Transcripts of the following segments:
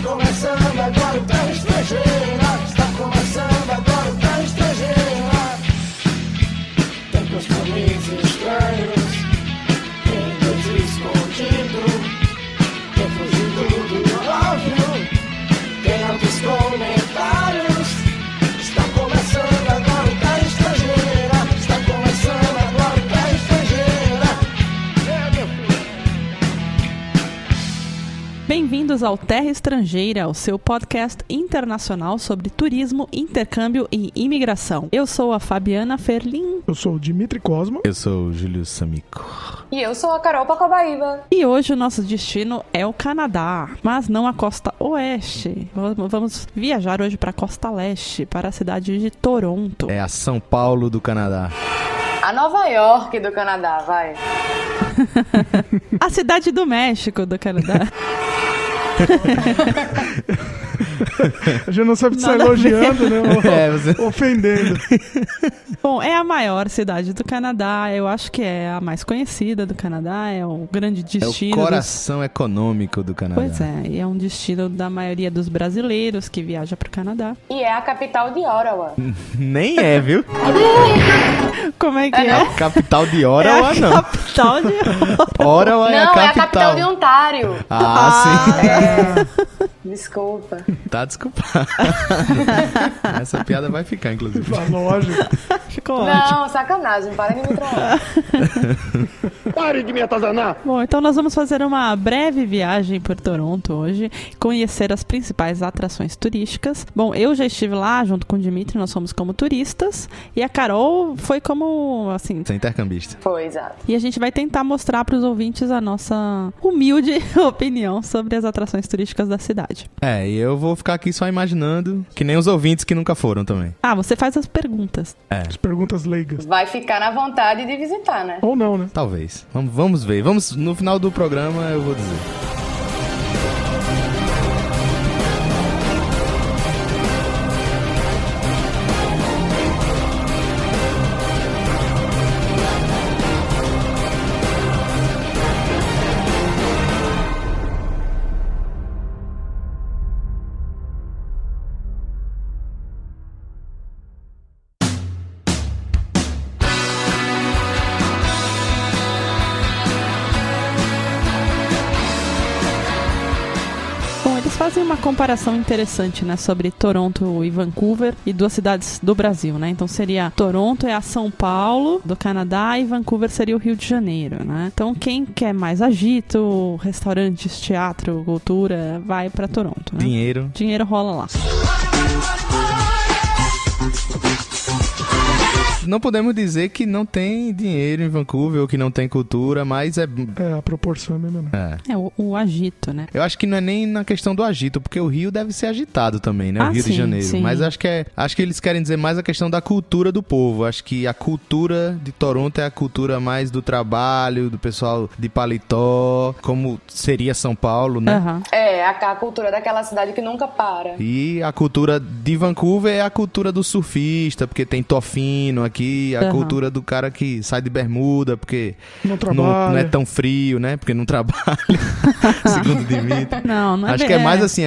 começando agora o Terra Estrangeira. Está começando agora o Terra Estrangeira. Tem costumes estranhos, tem Deus escondido, tem fugido do óbvio, tem altos comentários. Está começando agora o Terra Estrangeira. Está começando agora o Terra Estrangeira. Meu filho. Bem-vindos ao Terra Estrangeira, o seu podcast internacional sobre turismo, intercâmbio e imigração. Eu sou a Fabiana Ferlin. Eu sou o Dimitri Cosma. Eu sou o Júlio Samico. E eu sou a Carol Pacobaíba. E hoje o nosso destino é o Canadá, mas não a costa oeste. Vamos viajar hoje para a costa leste, para a cidade de Toronto. É a São Paulo do Canadá. A Nova York do Canadá, vai. A cidade do México do Canadá. A gente não sabe se está Nada a elogiando, né? Ou ofendendo. Bom, é a maior cidade do Canadá, eu acho que é a mais conhecida do Canadá, é o grande É destino. o coração econômico do Canadá. Pois é, e é um destino da maioria dos brasileiros que viaja pro Canadá. E é a capital de Ottawa. Nem é, viu? Como é que é? A capital de Ottawa, É a não. capital de Ottawa é Não, a é a capital de Ontário. Desculpa. Sim. Tá desculpado. Essa piada vai ficar, inclusive. Lógico. Ficou ótimo. Não, sacanagem, para de me trollar. Pare de me atazanar! Bom, então nós vamos fazer uma breve viagem por Toronto hoje, conhecer as principais atrações turísticas. Bom, eu já estive lá junto com o Dimitri, nós fomos como turistas, e a Carol foi como, assim... Você é intercambista. Foi, exato. E a gente vai tentar mostrar para os ouvintes a nossa humilde opinião sobre as atrações turísticas da cidade. É, e eu vou ficar aqui só imaginando, que nem os ouvintes que nunca foram também. Ah, você faz as perguntas. As perguntas leigas. Vai ficar na vontade de visitar, né? Ou não, né? Talvez. Vamos ver. No final do programa eu vou dizer. Fazem uma comparação interessante, né, sobre Toronto e Vancouver e duas cidades do Brasil, né? Então seria Toronto é a São Paulo do Canadá e Vancouver seria o Rio de Janeiro, né? Então quem quer mais agito, restaurantes, teatro, cultura, vai pra Toronto, né? Dinheiro rola lá. Não podemos dizer que não tem dinheiro em Vancouver ou que não tem cultura, mas é... É, a proporção é mesmo. É, o agito, né? Eu acho que não é nem na questão do agito, porque o Rio deve ser agitado também, né? O Rio sim, de Janeiro. Sim. Mas acho que eles querem dizer mais a questão da cultura do povo. Acho que a cultura de Toronto é a cultura mais do trabalho, do pessoal de paletó, como seria São Paulo, né? Uhum. É, a cultura daquela cidade que nunca para. E a cultura de Vancouver é a cultura do surfista, porque tem tofino aqui, a cultura do cara que sai de bermuda, porque não é tão frio, né? Porque não trabalha, segundo o Dimitri. Não é. Acho que é mais assim,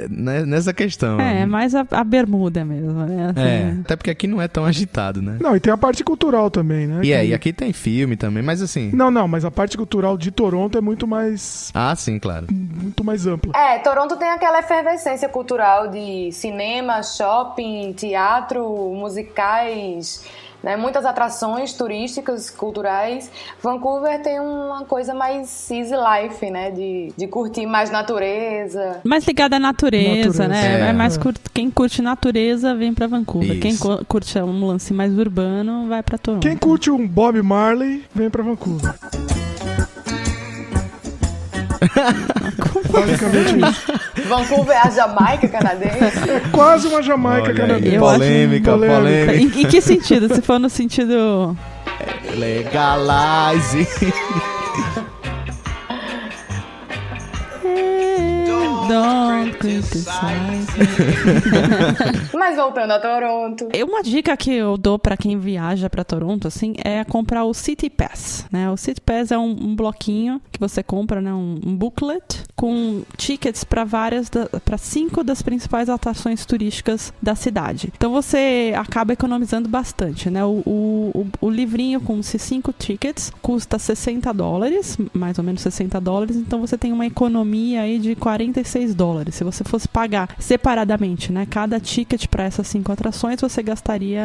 nessa questão. É mais a bermuda mesmo, né? Assim, até porque aqui não é tão agitado, né? Não, e tem a parte cultural também, né? E aqui tem filme também, mas assim... Não, mas a parte cultural de Toronto é muito mais... Ah, sim, claro. Muito mais ampla. É, Toronto tem aquela efervescência cultural de cinema, shopping, teatro, musicais... Né, muitas atrações turísticas, culturais. Vancouver tem uma coisa mais easy life, né? De curtir mais natureza. Mais ligada à natureza, né? É mais quem curte natureza vem pra Vancouver. Isso. Quem curte um lance mais urbano vai pra Toronto. Quem curte um Bob Marley vem pra Vancouver. Basicamente isso. Vancouver é a Jamaica canadense? É quase uma Jamaica canadense. Polêmica. Em que sentido? Se for no sentido... Legalize. Don't Don't criticize. Mas voltando a Toronto. Uma dica que eu dou pra quem viaja pra Toronto, assim, é comprar o City Pass, né? O City Pass é um bloquinho que você compra, né? Um booklet com tickets pra para 5 das principais atrações turísticas da cidade. Então você acaba economizando bastante, né? O livrinho com esses 5 tickets custa $60, mais ou menos $60, então você tem uma economia aí de $46. Se você fosse pagar separadamente, né? Cada ticket para essas 5 atrações, você gastaria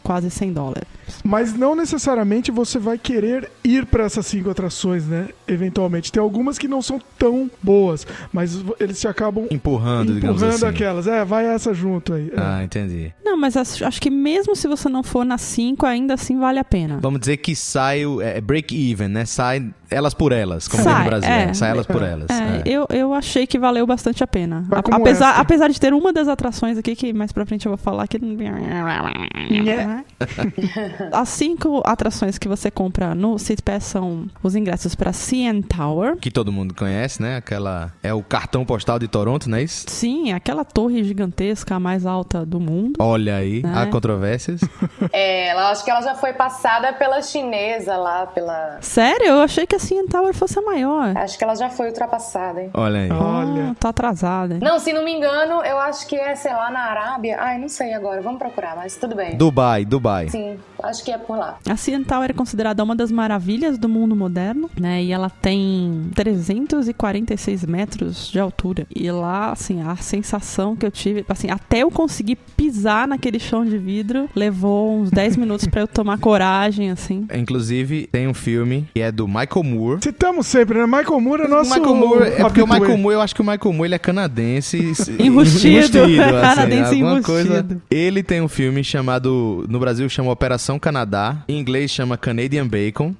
quase $100. Mas não necessariamente você vai querer ir para essas 5 atrações, né? Eventualmente. Tem algumas que não são tão boas, mas eles te acabam empurrando digamos assim. Aquelas. Vai essa junto aí. Entendi. Não, mas acho que mesmo se você não for nas 5, ainda assim vale a pena. Vamos dizer que sai break-even, né? Sai elas por elas, como tem no Brasil. Sai elas por elas. Eu achei que valeu bastante a pena. Apesar de ter uma das atrações aqui, que mais pra frente eu vou falar que... As 5 atrações que você compra no City Pass são os ingressos pra CN Tower. Que todo mundo conhece, né? Aquela... É o cartão postal de Toronto, não é isso? Sim, aquela torre gigantesca, a mais alta do mundo. Olha aí, né? Há controvérsias. Acho que ela já foi passada pela chinesa lá, pela... Sério? Eu achei que a CN Tower fosse a maior. Acho que ela já foi ultrapassada, hein? Olha aí. Tá atrasada. Não, se não me engano, eu acho que sei lá, na Arábia. Não sei agora, vamos procurar, mas tudo bem. Dubai. Sim, acho que é por lá. A CN Tower é considerada uma das maravilhas do mundo moderno, né? E ela tem 346 metros de altura. E lá, assim, a sensação que eu tive, assim, até eu conseguir pisar naquele chão de vidro, levou uns 10 minutos pra eu tomar coragem, assim. Inclusive, tem um filme que é do Michael Moore. Citamos sempre, né? Michael Moore é nosso... Porque o Michael Moore, eu acho que o Michael Moore, ele é canadense. Enrustido. Assim, Canadense alguma enrustido. Coisa. Ele tem um filme chamado, no Brasil chama Operação Canadá, em inglês chama Canadian Bacon.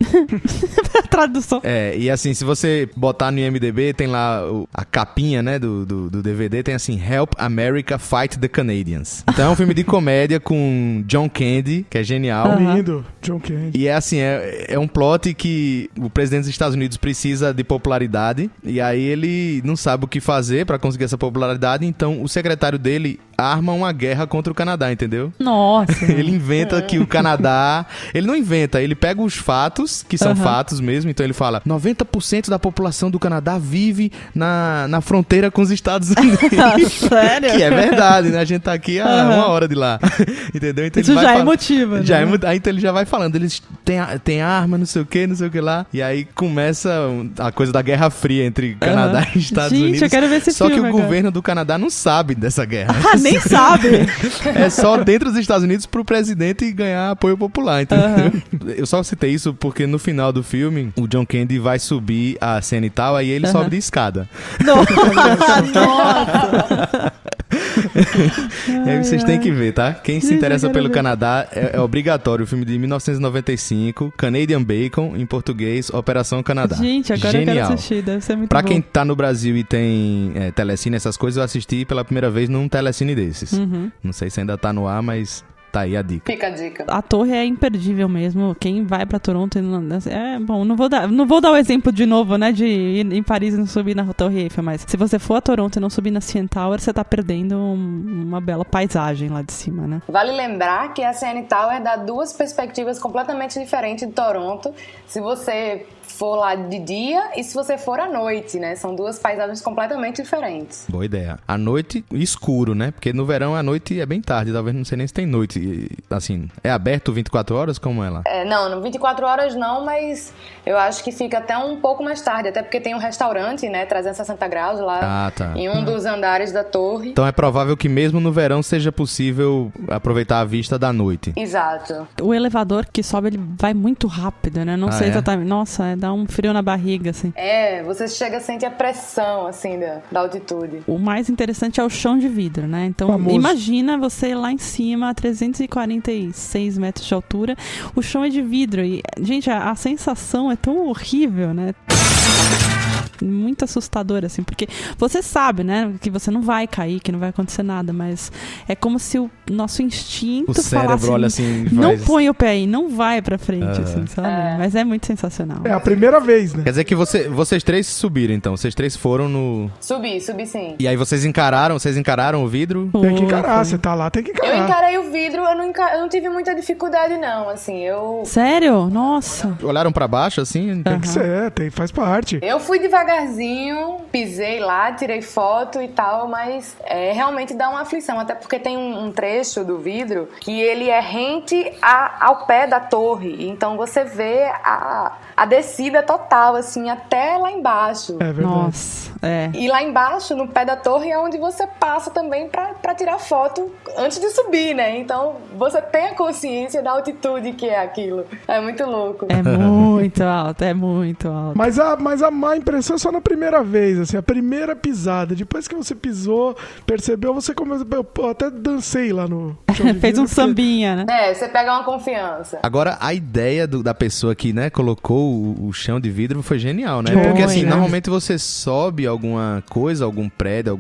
Tradução. E assim, se você botar no IMDb, tem lá a capinha, né, do DVD, tem assim, Help America Fight the Canadians. Então é um filme de comédia com John Candy, que é genial. Lindo, John Candy. E é assim, é um plot que o presidente dos Estados Unidos precisa de popularidade, e aí ele não sabe o que fazer pra conseguir essa popularidade, então o secretário dele arma uma guerra contra o Canadá, entendeu? Nossa. Ele inventa que o Canadá... Ele não inventa, ele pega os fatos, que são fatos mesmo, então ele fala, 90% da população do Canadá vive na fronteira com os Estados Unidos. Sério? Que é verdade, né? A gente tá aqui há 1 hora de lá. Entendeu? Então isso já é motivo, né? Aí então ele já vai falando, eles têm arma, não sei o que lá, e aí começa a coisa da Guerra Fria entre Canadá e Estados Unidos. Eu quero ver esse Só filme que o governo do Canadá não sabe dessa guerra. Nem sabe. É só dentro dos Estados Unidos pro presidente ganhar apoio popular, entendeu? Eu só citei isso porque no final do filme, o John Candy vai subir a cena e tal, aí ele sobe de escada. Nossa! E aí vocês têm que ver, tá? Quem se interessa pelo Canadá, é obrigatório. O filme de 1995, Canadian Bacon, em português, Operação Canadá. Gente, agora Genial. eu quero assistir, deve ser muito pra bom. quem tá no Brasil e tem telecine, essas coisas, eu assisti pela primeira vez num telecine desses. Não sei se ainda tá no ar, mas... Tá aí a dica. Fica a dica. A torre é imperdível mesmo. Quem vai pra Toronto... bom, não vou dar o exemplo de novo, né? De ir em Paris e não subir na Torre Eiffel, mas se você for a Toronto e não subir na CN Tower, você tá perdendo uma bela paisagem lá de cima, né? Vale lembrar que a CN Tower dá 2 perspectivas completamente diferentes de Toronto. Se você for lá de dia e se você for à noite, né? São 2 paisagens completamente diferentes. Boa ideia. À noite, escuro, né? Porque no verão, à noite é bem tarde. Talvez não sei nem se tem noite. Assim, é aberto 24 horas? Como é lá? Não, 24 horas não, mas eu acho que fica até um pouco mais tarde. Até porque tem um restaurante, né? 360 graus lá em um dos andares da torre. Então é provável que mesmo no verão seja possível aproveitar a vista da noite. Exato. O elevador que sobe, ele vai muito rápido, né? Não sei exatamente. Nossa, dá um frio na barriga, assim. Você chega a sentir a pressão, assim, da altitude. O mais interessante é o chão de vidro, né? Então, imagina você lá em cima, a 346 metros de altura, o chão é de vidro. E, gente, a sensação é tão horrível, né? muito assustador, assim, porque você sabe, né, que você não vai cair, que não vai acontecer nada, mas é como se o nosso instinto O cérebro falasse, olha assim, não faz... põe o pé aí, não vai pra frente, assim, sabe? Mas é muito sensacional. É a primeira vez, né? Quer dizer que vocês três subiram, então. Vocês três foram no... Subi sim. E aí vocês encararam o vidro? Tem que encarar, você tá lá, tem que Eu encarar. encarei o vidro, eu não tive muita dificuldade, não, assim, Sério? Nossa. Olharam pra baixo, assim? Tem que ser, faz parte. Eu fui devagarzinho, pisei lá, tirei foto e tal, mas realmente dá uma aflição, até porque tem um trecho do vidro que ele é rente ao pé da torre, então você vê a descida total, assim, até lá embaixo. É verdade. Nossa, E lá embaixo, no pé da torre, é onde você passa também pra tirar foto antes de subir, né? Então, você tem a consciência da altitude que é aquilo. É muito louco. é muito alto, é muito alto. Mas a má impressão é só na primeira vez, assim, a primeira pisada. Depois que você pisou, percebeu, você começa... Eu até dancei lá no chão de Fez vidro, um sambinha, né? Você pega uma confiança. Agora, a ideia da pessoa que, né, colocou o chão de vidro foi genial, né? Foi, Porque, assim, né? normalmente você sobe alguma coisa, algum prédio,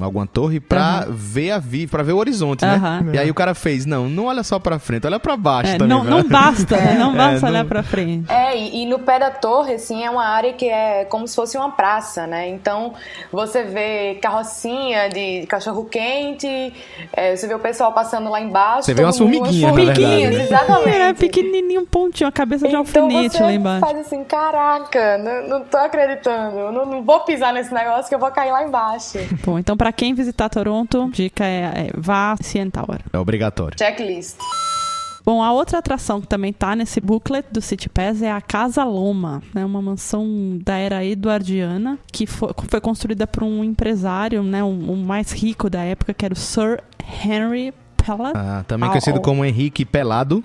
alguma torre pra ver pra ver o horizonte, né? Aham. E aí o cara fez, não olha só pra frente, olha pra baixo também. Não, não basta, né? Não basta não- olhar pra frente. E no pé da torre, assim, é uma área que é como se fosse uma praça, né? Então, você vê carrocinha de cachorro-quente, você vê o pessoal passando lá embaixo. Você vê umas todo mundo- formiguinhas, na verdade. Exatamente. Era pequenininho, um pontinho, a cabeça de Então alfinete você lá embaixo. faz assim, caraca, não tô acreditando, eu não vou pisar nesse negócio que eu vou cair lá embaixo. Bom, então pra quem visitar Toronto, dica vá a CN Tower. É obrigatório. Checklist. Bom, a outra atração que também tá nesse booklet do City Pass é a Casa Loma, né? Uma mansão da era eduardiana que foi construída por um empresário, né? O mais rico da época, que era o Sir Henry Pellet. Também conhecido como Henrique Pelado.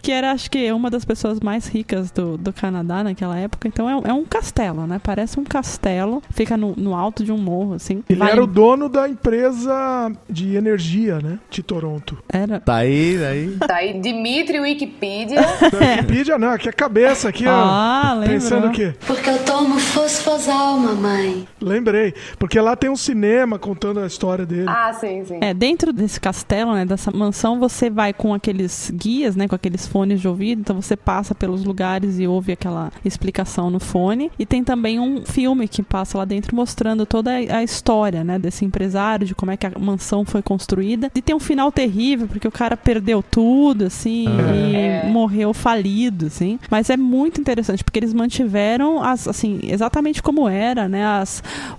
Que era, acho que, uma das pessoas mais ricas do Canadá naquela época. Então é um castelo, né? Parece um castelo. Fica no alto de um morro, assim. Ele era o dono da empresa de energia, né? De Toronto. Era. Tá aí. Tá aí, Dimitri Wikipedia. Wikipedia, não, aqui a cabeça, aqui, ó. Lembrou. Pensando o quê? Porque eu tomo fosfosal, mamãe. Lembrei. Porque lá tem um cinema contando a história dele. Sim. Dentro desse castelo, né, dessa mansão, você vai com aqueles guias, né, com aqueles fones de ouvido, então você passa pelos lugares e ouve aquela explicação no fone. E tem também um filme que passa lá dentro mostrando toda a história, né, desse empresário, de como é que a mansão foi construída. E tem um final terrível, porque o cara perdeu tudo, assim, e morreu falido, assim. Mas é muito interessante, porque eles mantiveram, assim, exatamente como era, né,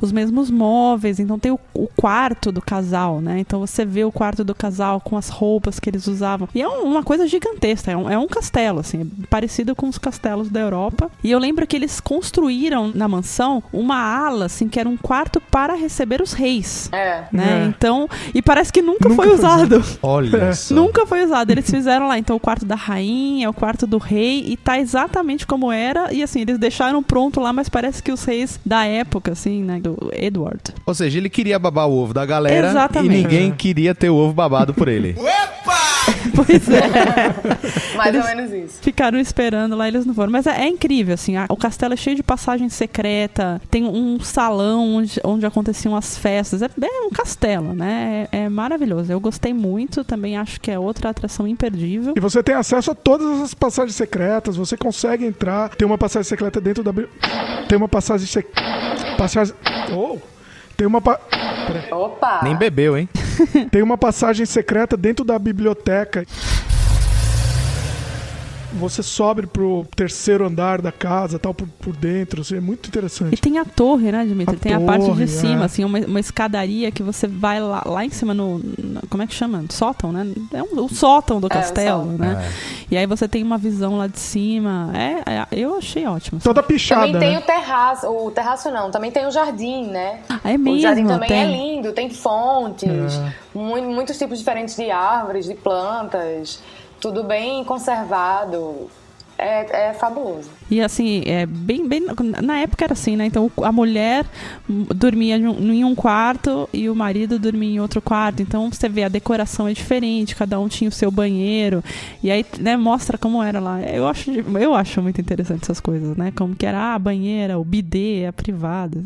os mesmos móveis. Então tem o quarto do casal, né? Então você vê o quarto do casal com as roupas que eles usavam. E é uma coisa gigantesca, é um castelo, assim, parecido com os castelos da Europa. E eu lembro que eles construíram na mansão uma ala, assim, que era um quarto para receber os reis. Né? Então, e parece que nunca foi usado. Olha só. Nunca foi usado. Eles fizeram lá, então, o quarto da rainha, o quarto do rei, e tá exatamente como era. E assim, eles deixaram pronto lá, mas parece que os reis da época, assim, né, do Edward. Ou seja, ele queria babar o ovo da galera. Exatamente. E ninguém queria ter o ovo babado por ele. Pois é. Mais ou menos isso. Ficaram esperando lá, eles não foram. Mas é incrível, assim, o castelo é cheio de passagem secreta, tem um salão onde aconteciam as festas, é um castelo, né? É maravilhoso, eu gostei muito, também acho que é outra atração imperdível. E você tem acesso a todas as passagens secretas, você consegue entrar, tem uma passagem secreta dentro da... Tem uma passagem secreta... Tem uma... Opa! Nem bebeu, hein? Tem uma passagem secreta dentro da biblioteca. Você sobe pro terceiro andar da casa, tal, por dentro, assim, é muito E interessante. tem a torre, né, Dimitri? Tem a parte torre, de cima, assim, uma escadaria que você vai lá em cima como é que chama? Sótão, né? É o sótão do castelo, né? E aí você tem uma visão lá de cima. Eu achei ótimo. Assim. Toda pichada, Também tem né? o terraço não, também tem o jardim, né? É mesmo, o jardim também tem. é lindo, tem fontes, muitos tipos diferentes de árvores, de plantas, tudo bem conservado. É fabuloso. E assim, bem na época era assim, né? Então a mulher dormia em um quarto e o marido dormia em outro quarto. Então você vê, a decoração é diferente, cada um tinha o seu banheiro. E aí, né, mostra como era lá. Eu acho muito interessante essas coisas, né? Como que era a banheira, o bidê, a privada.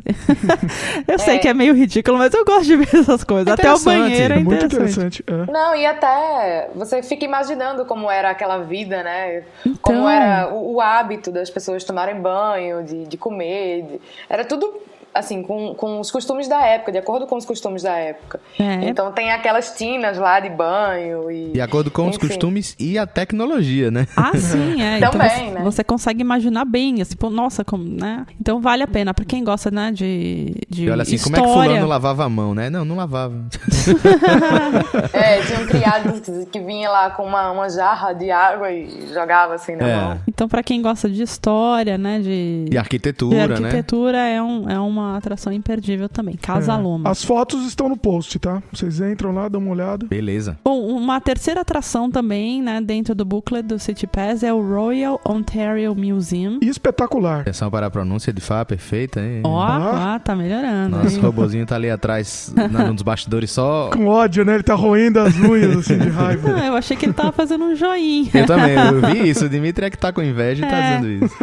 Eu sei que é meio ridículo, mas eu gosto de ver essas coisas. Até o banheiro é muito interessante. Não, e até você fica imaginando como era aquela vida, né? Então... Como era o hábito das pessoas tomarem banho, de comer. Era tudo, assim, com os costumes da época, de acordo com os costumes da época. Então tem aquelas tinas lá de banho. De acordo com os costumes e a tecnologia, né? Ah, sim, Também, então né? Você consegue imaginar bem, assim, pô, nossa, como, né? Então vale a pena, pra quem gosta, né, de e olha assim, história. como é que fulano lavava a mão, né? Não lavava. Tinha um criado que vinha lá com uma jarra de água e jogava assim na mão. Então, pra quem gosta de história, né, de arquitetura, né? é uma atração imperdível também. Casa Loma. As fotos estão no post, tá? Vocês entram lá, dão uma olhada. Beleza. Bom, uma terceira atração também, né, dentro do booklet do City Pass é o Royal Ontario Museum. Espetacular. Atenção para a pronúncia de Fá, perfeita, hein? Tá melhorando. Nosso robozinho tá ali atrás, nos bastidores só... Com ódio, né? Ele tá roendo as unhas, assim, de raiva. Não, eu achei que ele tava fazendo um joinha. Eu também, eu vi isso. O Dimitri é que tá com inveja e tá dizendo isso.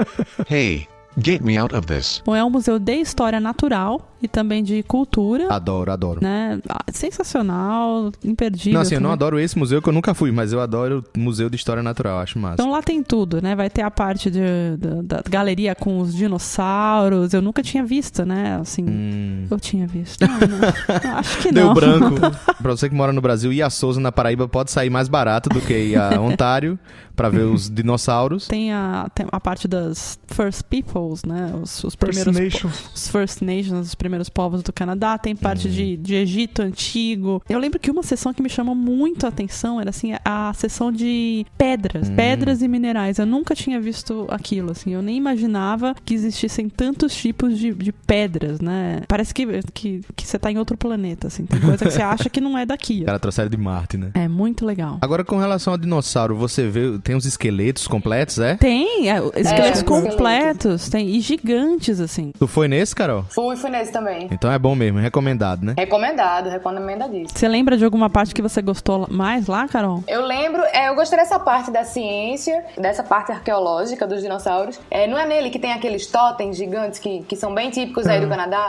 Hey, get me out of this. Bom, é um museu de história natural e também de cultura. Adoro. Né? Sensacional, imperdível. Não, assim, eu também. não adoro esse museu que eu nunca fui, mas eu adoro o Museu de História Natural, acho massa. Então lá tem tudo, né? Vai ter a parte da galeria com os dinossauros. Eu nunca tinha visto, né? Assim, eu tinha visto. Não, acho que Deu não. branco. Pra você que mora no Brasil, ir a Souza, na Paraíba, pode sair mais barato do que ir a Ontário pra ver os dinossauros. Tem a parte das First Peoples, né? Os primeiros... First Nations. Os First Nations, os primeiros povos do Canadá. Tem parte de Egito Antigo. Eu lembro que uma sessão que me chamou muito a atenção era, assim, a sessão de pedras e minerais. Eu nunca tinha visto aquilo, assim. Eu nem imaginava que existissem tantos tipos de pedras, né? Parece que você tá em outro planeta, assim. Tem coisa que você acha que não é daqui. O cara trouxeram de Marte, né? É muito legal. Agora, com relação ao dinossauro, você vê, tem os esqueletos completos, é? Tem, esqueletos completos. Tem, e gigantes, assim. Tu foi nesse, Carol? Fui nesse também. Então é bom mesmo, recomendado, né? Recomendadíssimo. Você lembra de alguma parte que você gostou mais lá, Carol? Eu lembro, eu gostei dessa parte da ciência, dessa parte arqueológica dos dinossauros. Não é nele que tem aqueles totens gigantes que são bem típicos aí do Canadá?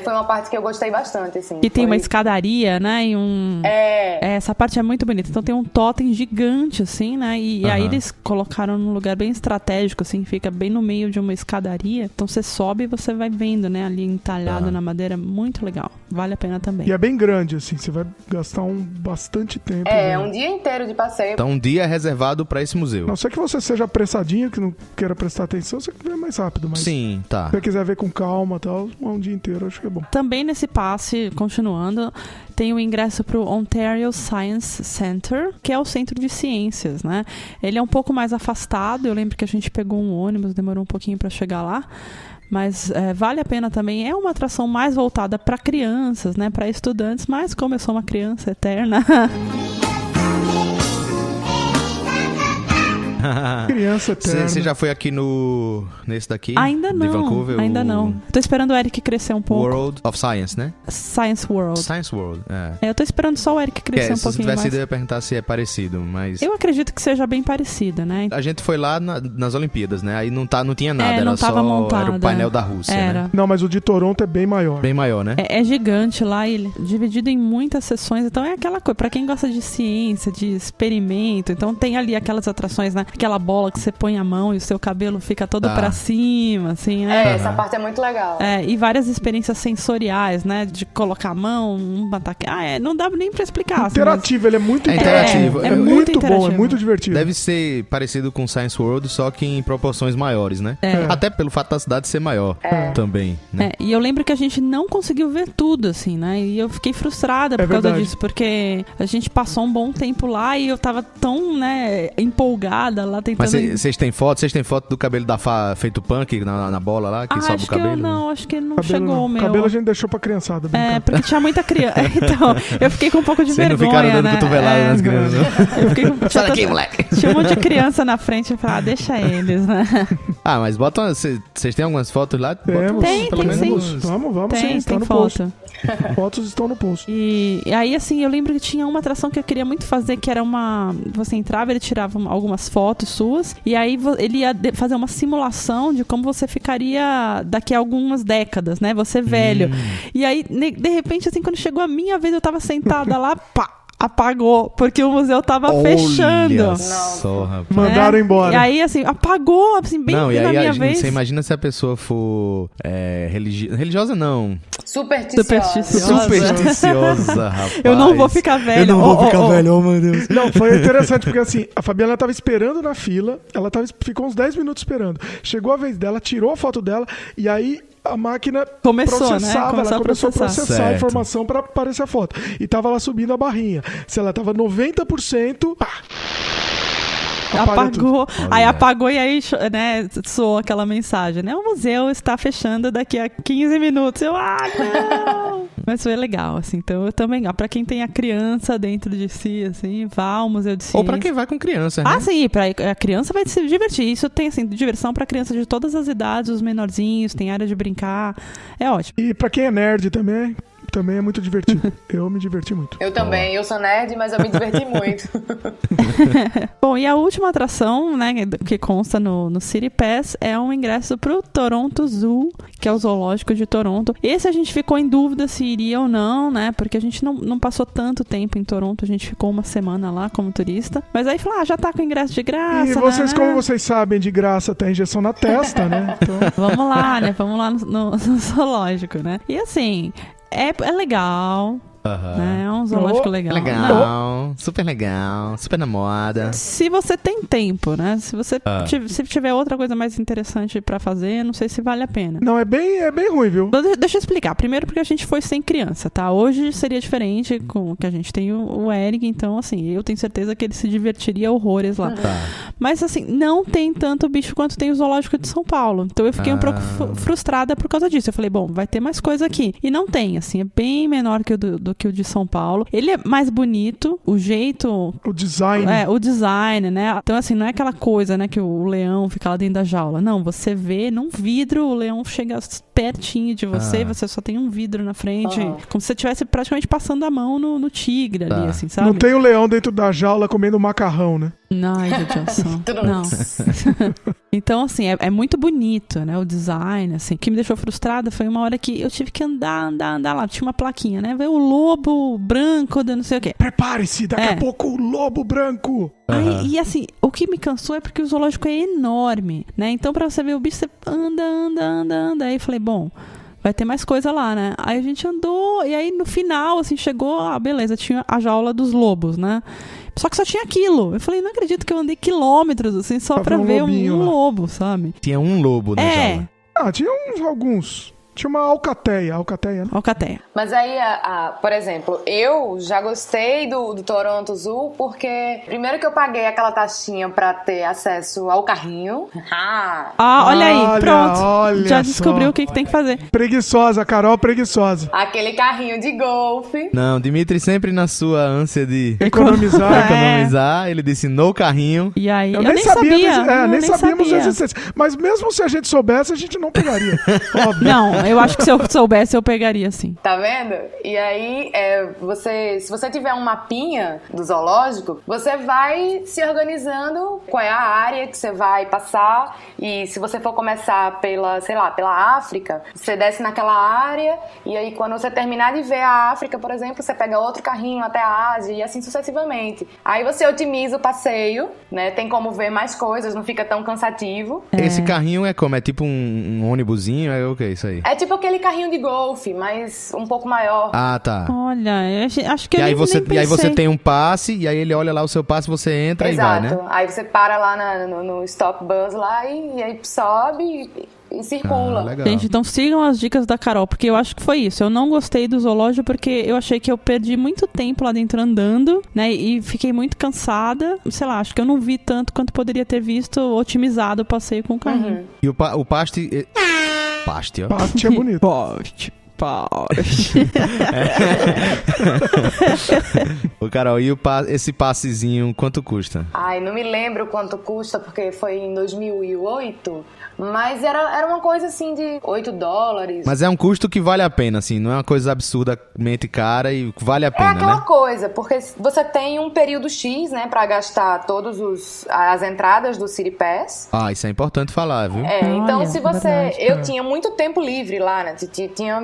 Foi uma parte que eu gostei bastante, assim. E tem uma escadaria, né? E essa parte é muito bonita. Então tem um totem gigante, assim, né? E aí eles colocaram num lugar bem estratégico, assim, fica bem no meio de uma escadaria. Então você sobe e você vai vendo, né? Ali entalhado na madeira. Muito legal. Vale a pena também. E é bem grande, assim. Você vai gastar bastante tempo. Um dia inteiro de passeio. Então um dia é reservado pra esse museu. Não sei que você seja apressadinho, que não queira prestar atenção, você vê mais rápido. Mas sim, tá. Se você quiser ver com calma e tal, um dia inteiro, acho que é bom. Também nesse passe, continuando, tem o ingresso pro Ontario Science Center, que é o centro de ciências, né? Ele é um pouco mais afastado. Eu lembro que a gente pegou um ônibus, demorou um pouquinho pra chegar lá. Mas vale a pena também. É uma atração mais voltada para crianças, né? Para estudantes. Mas como eu sou uma criança eterna... Criança eterna. Você já foi aqui nesse daqui? Ainda não. De Vancouver? Ainda não. Tô esperando o Eric crescer um pouco. World of Science, né? Science World. Science World, Eu tô esperando só o Eric crescer um pouquinho mais. Se tivesse ido, eu ia perguntar se é parecido, mas... Eu acredito que seja bem parecida, né? A gente foi lá nas Olimpíadas, né? Aí não tinha nada, não era tava só... montada. Era o painel da Rússia, né? Não, mas o de Toronto é bem maior. Bem maior, né? É gigante lá, ele dividido em muitas sessões. Então é aquela coisa, pra quem gosta de ciência, de experimento, então tem ali aquelas atrações, né? Aquela bola que você põe a mão e o seu cabelo fica todo pra cima, assim, né? Essa parte é muito legal. E várias experiências sensoriais, né? De colocar a mão, um ataque. Não dá nem pra explicar. Interativo, ele é muito interativo. É muito bom, é muito divertido. Deve ser parecido com Science World, só que em proporções maiores, né? Até pelo fato da cidade ser maior também, né? E eu lembro que a gente não conseguiu ver tudo, assim, né? E eu fiquei frustrada por causa disso, porque a gente passou um bom tempo lá e eu tava tão, né, empolgada lá tentando... Mas vocês têm foto do cabelo da Fá feito punk na bola lá, que sobe o cabelo? Acho que não Cabelo chegou não. o meu. Cabelo a gente deixou pra criançada brincar. Porque tinha muita criança. Então, eu fiquei com um pouco de Vocês não vergonha, ficaram dando né? cotovelada nas crianças, não? Eu fiquei com... Sai daqui, moleque! Tinha um monte de criança na frente, eu falei, deixa eles, né? Ah, mas vocês têm algumas fotos lá? Temos, Tem sim. sim. Vamos sim, está Tem no foto. post. Fotos estão no post. E aí, assim, eu lembro que tinha uma atração que eu queria muito fazer, que era uma... Você entrava, ele tirava algumas fotos suas, e aí ele ia fazer uma simulação de como você ficaria daqui a algumas décadas, né? Você velho. E aí, de repente, assim, quando chegou a minha vez, eu tava sentada lá, pá! Apagou, porque o museu tava fechando. Olha só, rapaz. Mandaram embora. E aí, assim, apagou, assim, bem Não, e na aí minha vez. você imagina se a pessoa for religiosa, não. Supersticiosa, rapaz. Eu não vou ficar velho. Eu não vou ficar velho, oh meu Deus. Não, foi interessante, porque assim, a Fabiana tava esperando na fila, ficou uns 10 minutos esperando. Chegou a vez dela, tirou a foto dela, e aí a máquina processava, ela começou a processar a informação para aparecer a foto. E tava lá subindo a barrinha. Se ela tava 90%, pá! Apagou. Aí apagou e aí, né, soou aquela mensagem, né? O museu está fechando daqui a 15 minutos. Não! Mas foi legal, assim. Então eu também, pra quem tem a criança dentro de si, assim, vá ao Museu de Ciência. Ou pra quem vai com criança, né? Sim, a criança vai se divertir. Isso tem, assim, diversão pra criança de todas as idades, os menorzinhos, tem área de brincar. É ótimo. E pra quem é nerd também é muito divertido. Eu me diverti muito. Eu também. Eu sou nerd, mas eu me diverti muito. Bom, e a última atração, né, que consta no City Pass é um ingresso pro Toronto Zoo, que é o zoológico de Toronto. Esse a gente ficou em dúvida se iria ou não, né, porque a gente não passou tanto tempo em Toronto, a gente ficou uma semana lá como turista. Mas aí falou, já tá com ingresso de graça, e vocês, né? como vocês sabem, de graça tem injeção na testa, né? Então... Vamos lá, né, vamos lá no zoológico, né. E assim... É legal, né? É um zoológico legal. Super legal, super na moda. Se você tem tempo, né? Se você se tiver outra coisa mais interessante pra fazer, não sei se vale a pena. Não, é bem ruim, viu? Deixa eu explicar. Primeiro porque a gente foi sem criança, tá? Hoje seria diferente com que a gente tem o Eric, então assim, eu tenho certeza que ele se divertiria horrores lá. Mas assim, não tem tanto bicho quanto tem o zoológico de São Paulo. Então eu fiquei um pouco frustrada por causa disso. Eu falei, bom, vai ter mais coisa aqui. E não tem, assim, é bem menor do que o de São Paulo. Ele é mais bonito, o jeito... O design. O design, né? Então, assim, não é aquela coisa, né, que o leão fica lá dentro da jaula. Não, você vê num vidro, o leão chega pertinho de você e você só tem um vidro na frente. Como se você estivesse praticamente passando a mão no tigre ali, assim, sabe? Não tem o leão dentro da jaula comendo macarrão, né? Ai, judiação. Não. Então, assim, é muito bonito, né? O design, assim. O que me deixou frustrada foi uma hora que eu tive que andar lá. Tinha uma plaquinha, né? Veio o lobo branco, não sei o quê. Prepare-se, daqui a pouco o lobo branco. Aí, e assim, o que me cansou é porque o zoológico é enorme, né? Então, pra você ver o bicho, você anda. Aí eu falei, bom... Vai ter mais coisa lá, né? Aí a gente andou, e aí no final, assim, chegou, beleza, tinha a jaula dos lobos, né? Só que só tinha aquilo. Eu falei, não acredito que eu andei quilômetros, assim, só pra ver um lobo, sabe? Tinha um lobo na jaula. Tinha alguns. Tinha uma alcateia, né? Alcateia. Mas aí, por exemplo, eu já gostei do Toronto Zoo porque, primeiro que eu paguei aquela taxinha pra ter acesso ao carrinho. Olha aí, pronto. Já descobriu o que tem que fazer. Preguiçosa, Carol, preguiçosa. Aquele carrinho de golfe. Não, Dimitri sempre na sua ânsia de economizar, ele disse no carrinho. E aí, eu nem sabia. Nem sabíamos a existência. Mas mesmo se a gente soubesse, a gente não pegaria. Óbvio. Não, eu acho que se eu soubesse, eu pegaria, sim. Tá vendo? E aí, se você tiver um mapinha do zoológico, você vai se organizando qual é a área que você vai passar. E se você for começar pela África, você desce naquela área. E aí, quando você terminar de ver a África, por exemplo, você pega outro carrinho até a Ásia e assim sucessivamente. Aí você otimiza o passeio, né? Tem como ver mais coisas, não fica tão cansativo. Esse carrinho é como? É tipo um ônibusinho? É o que isso aí? É tipo aquele carrinho de golfe, mas um pouco maior. Ah, tá. Olha, acho que e aí você tem um passe, e aí ele olha lá o seu passe, você entra. Exato. E vai, né? Aí você para lá no stop bus lá e aí sobe e circula. Legal. Gente, então sigam as dicas da Carol, porque eu acho que foi isso. Eu não gostei do zoológico porque eu achei que eu perdi muito tempo lá dentro andando, né? E fiquei muito cansada. Sei lá, acho que eu não vi tanto quanto poderia ter visto otimizado o passeio com o carrinho. E o paste... Paste, ó. Paste é bonito. Paste. Ô, Carol, e esse passezinho, quanto custa? Ai, não me lembro quanto custa, porque foi em 2008, mas era uma coisa assim de $8. Mas é um custo que vale a pena, assim, não é uma coisa absurdamente cara e vale a pena, né? É aquela coisa, porque você tem um período X, né, pra gastar as entradas do City Pass. Ah, isso é importante falar, viu? Então Olha, se você... verdade. Eu tinha muito tempo livre lá, né, tinha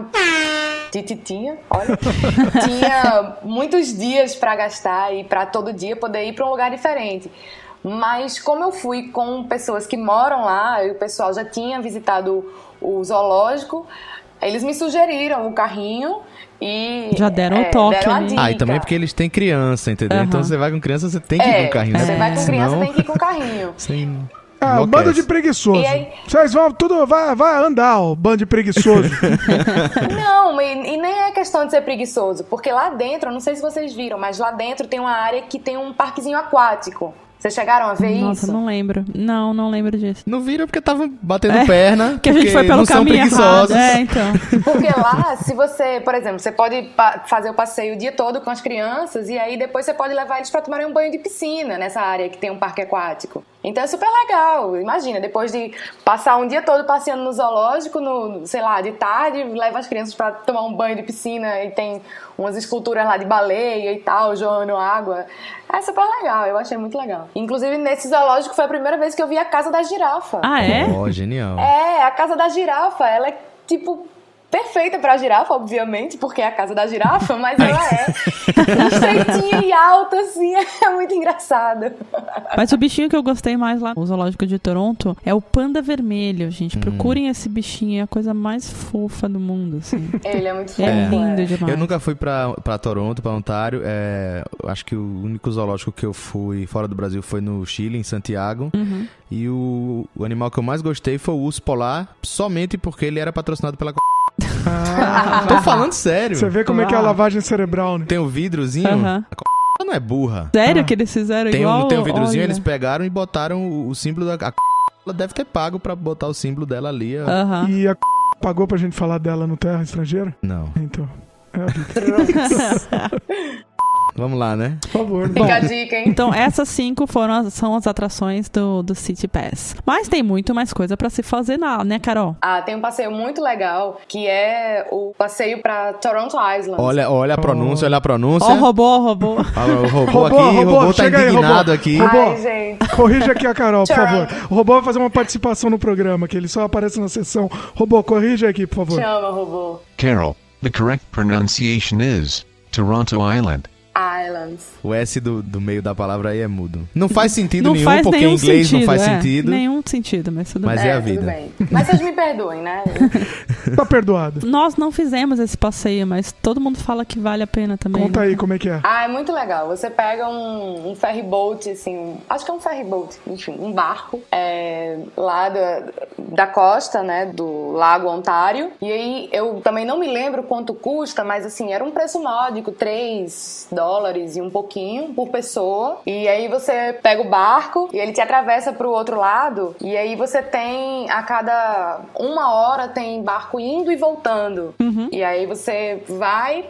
muitos dias pra gastar e pra todo dia poder ir pra um lugar diferente. Mas como eu fui com pessoas que moram lá e o pessoal já tinha visitado o zoológico, eles me sugeriram o carrinho e... Já deram o toque deram a ali. dica. E também porque eles têm criança, entendeu? Então você vai com criança, você tem que ir com o carrinho, né? Você vai com criança, Senão... tem que ir com o carrinho. Sem... Ah, bando de preguiçoso. E aí... Vocês vão tudo, vai andar, ó, bando de preguiçoso. Não, e nem é questão de ser preguiçoso, porque lá dentro, eu não sei se vocês viram, mas lá dentro tem uma área que tem um parquezinho aquático. Vocês chegaram a ver Nossa, isso? não lembro. Não lembro disso. Não viram porque estavam batendo perna. Que a gente foi pelo não são caminho errado. preguiçosos. Então. Porque lá, se você, por exemplo, você pode fazer o passeio o dia todo com as crianças e aí depois você pode levar eles para tomarem um banho de piscina nessa área que tem um parque aquático. Então é super legal. Imagina, depois de passar um dia todo passeando no zoológico, sei lá, de tarde, leva as crianças para tomar um banho de piscina e tem umas esculturas lá de baleia e tal, jorrando água. É super legal, eu achei muito legal. Inclusive, nesse zoológico foi a primeira vez que eu vi a Casa da Girafa. Ah, é? Oh, genial. É, a Casa da Girafa, ela é tipo... perfeita pra girafa, obviamente, porque é a casa da girafa, mas ela é estreitinha e alta, assim, é muito engraçada. Mas o bichinho que eu gostei mais lá no zoológico de Toronto é o panda vermelho, gente. Procurem esse bichinho, é a coisa mais fofa do mundo, assim. Ele é muito fofo. É lindo demais. Eu nunca fui pra Toronto, pra Ontário. Acho que o único zoológico que eu fui fora do Brasil foi no Chile, em Santiago. E o animal que eu mais gostei foi o urso polar, somente porque ele era patrocinado pela Tô falando sério. Você vê como é que é a lavagem cerebral, né? Tem o vidrozinho. A não é burra. Sério que eles fizeram igual? Tem um vidrozinho, Olha. eles pegaram e botaram o símbolo da... Ela deve ter pago pra botar o símbolo dela ali. E a pagou pra gente falar dela no Terra Estrangeira? Não. Então, é a vida. Vamos lá, né? Por favor. Fica a dica, hein? Então essas 5 são as atrações do City Pass. Mas tem muito mais coisa pra se fazer lá, né, Carol? Tem um passeio muito legal, que é o passeio pra Toronto Island. Olha a pronúncia, olha a pronúncia. Ó, o robô. O robô aqui, o robô tá indignado aqui. Robô, Ai, gente. corrija aqui a Carol, por Toronto. favor. O robô vai fazer uma participação no programa, que ele só aparece na sessão. Robô, corrija aqui, por favor. Chama, robô. Carol, the correct pronunciation is Toronto Island. Islands. O S do meio da palavra aí é mudo. Não faz sentido Não nenhum, faz porque nenhum em inglês sentido, não faz sentido. Nenhum sentido, mas tudo bem. Mas é a tudo vida. bem. Mas vocês me perdoem, né? Tá perdoado. Nós não fizemos esse passeio, mas todo mundo fala que vale a pena também. Conta né? aí como é que é. É muito legal. Você pega um ferry boat, assim, acho que é um ferry boat, enfim, um barco lá da costa, né, do Lago Ontário. E aí, eu também não me lembro quanto custa, mas assim, era um preço módico, $3 e um pouquinho por pessoa. E aí você pega o barco e ele te atravessa pro outro lado. E aí você tem, a cada 1 hora, tem barco indo e voltando. E aí você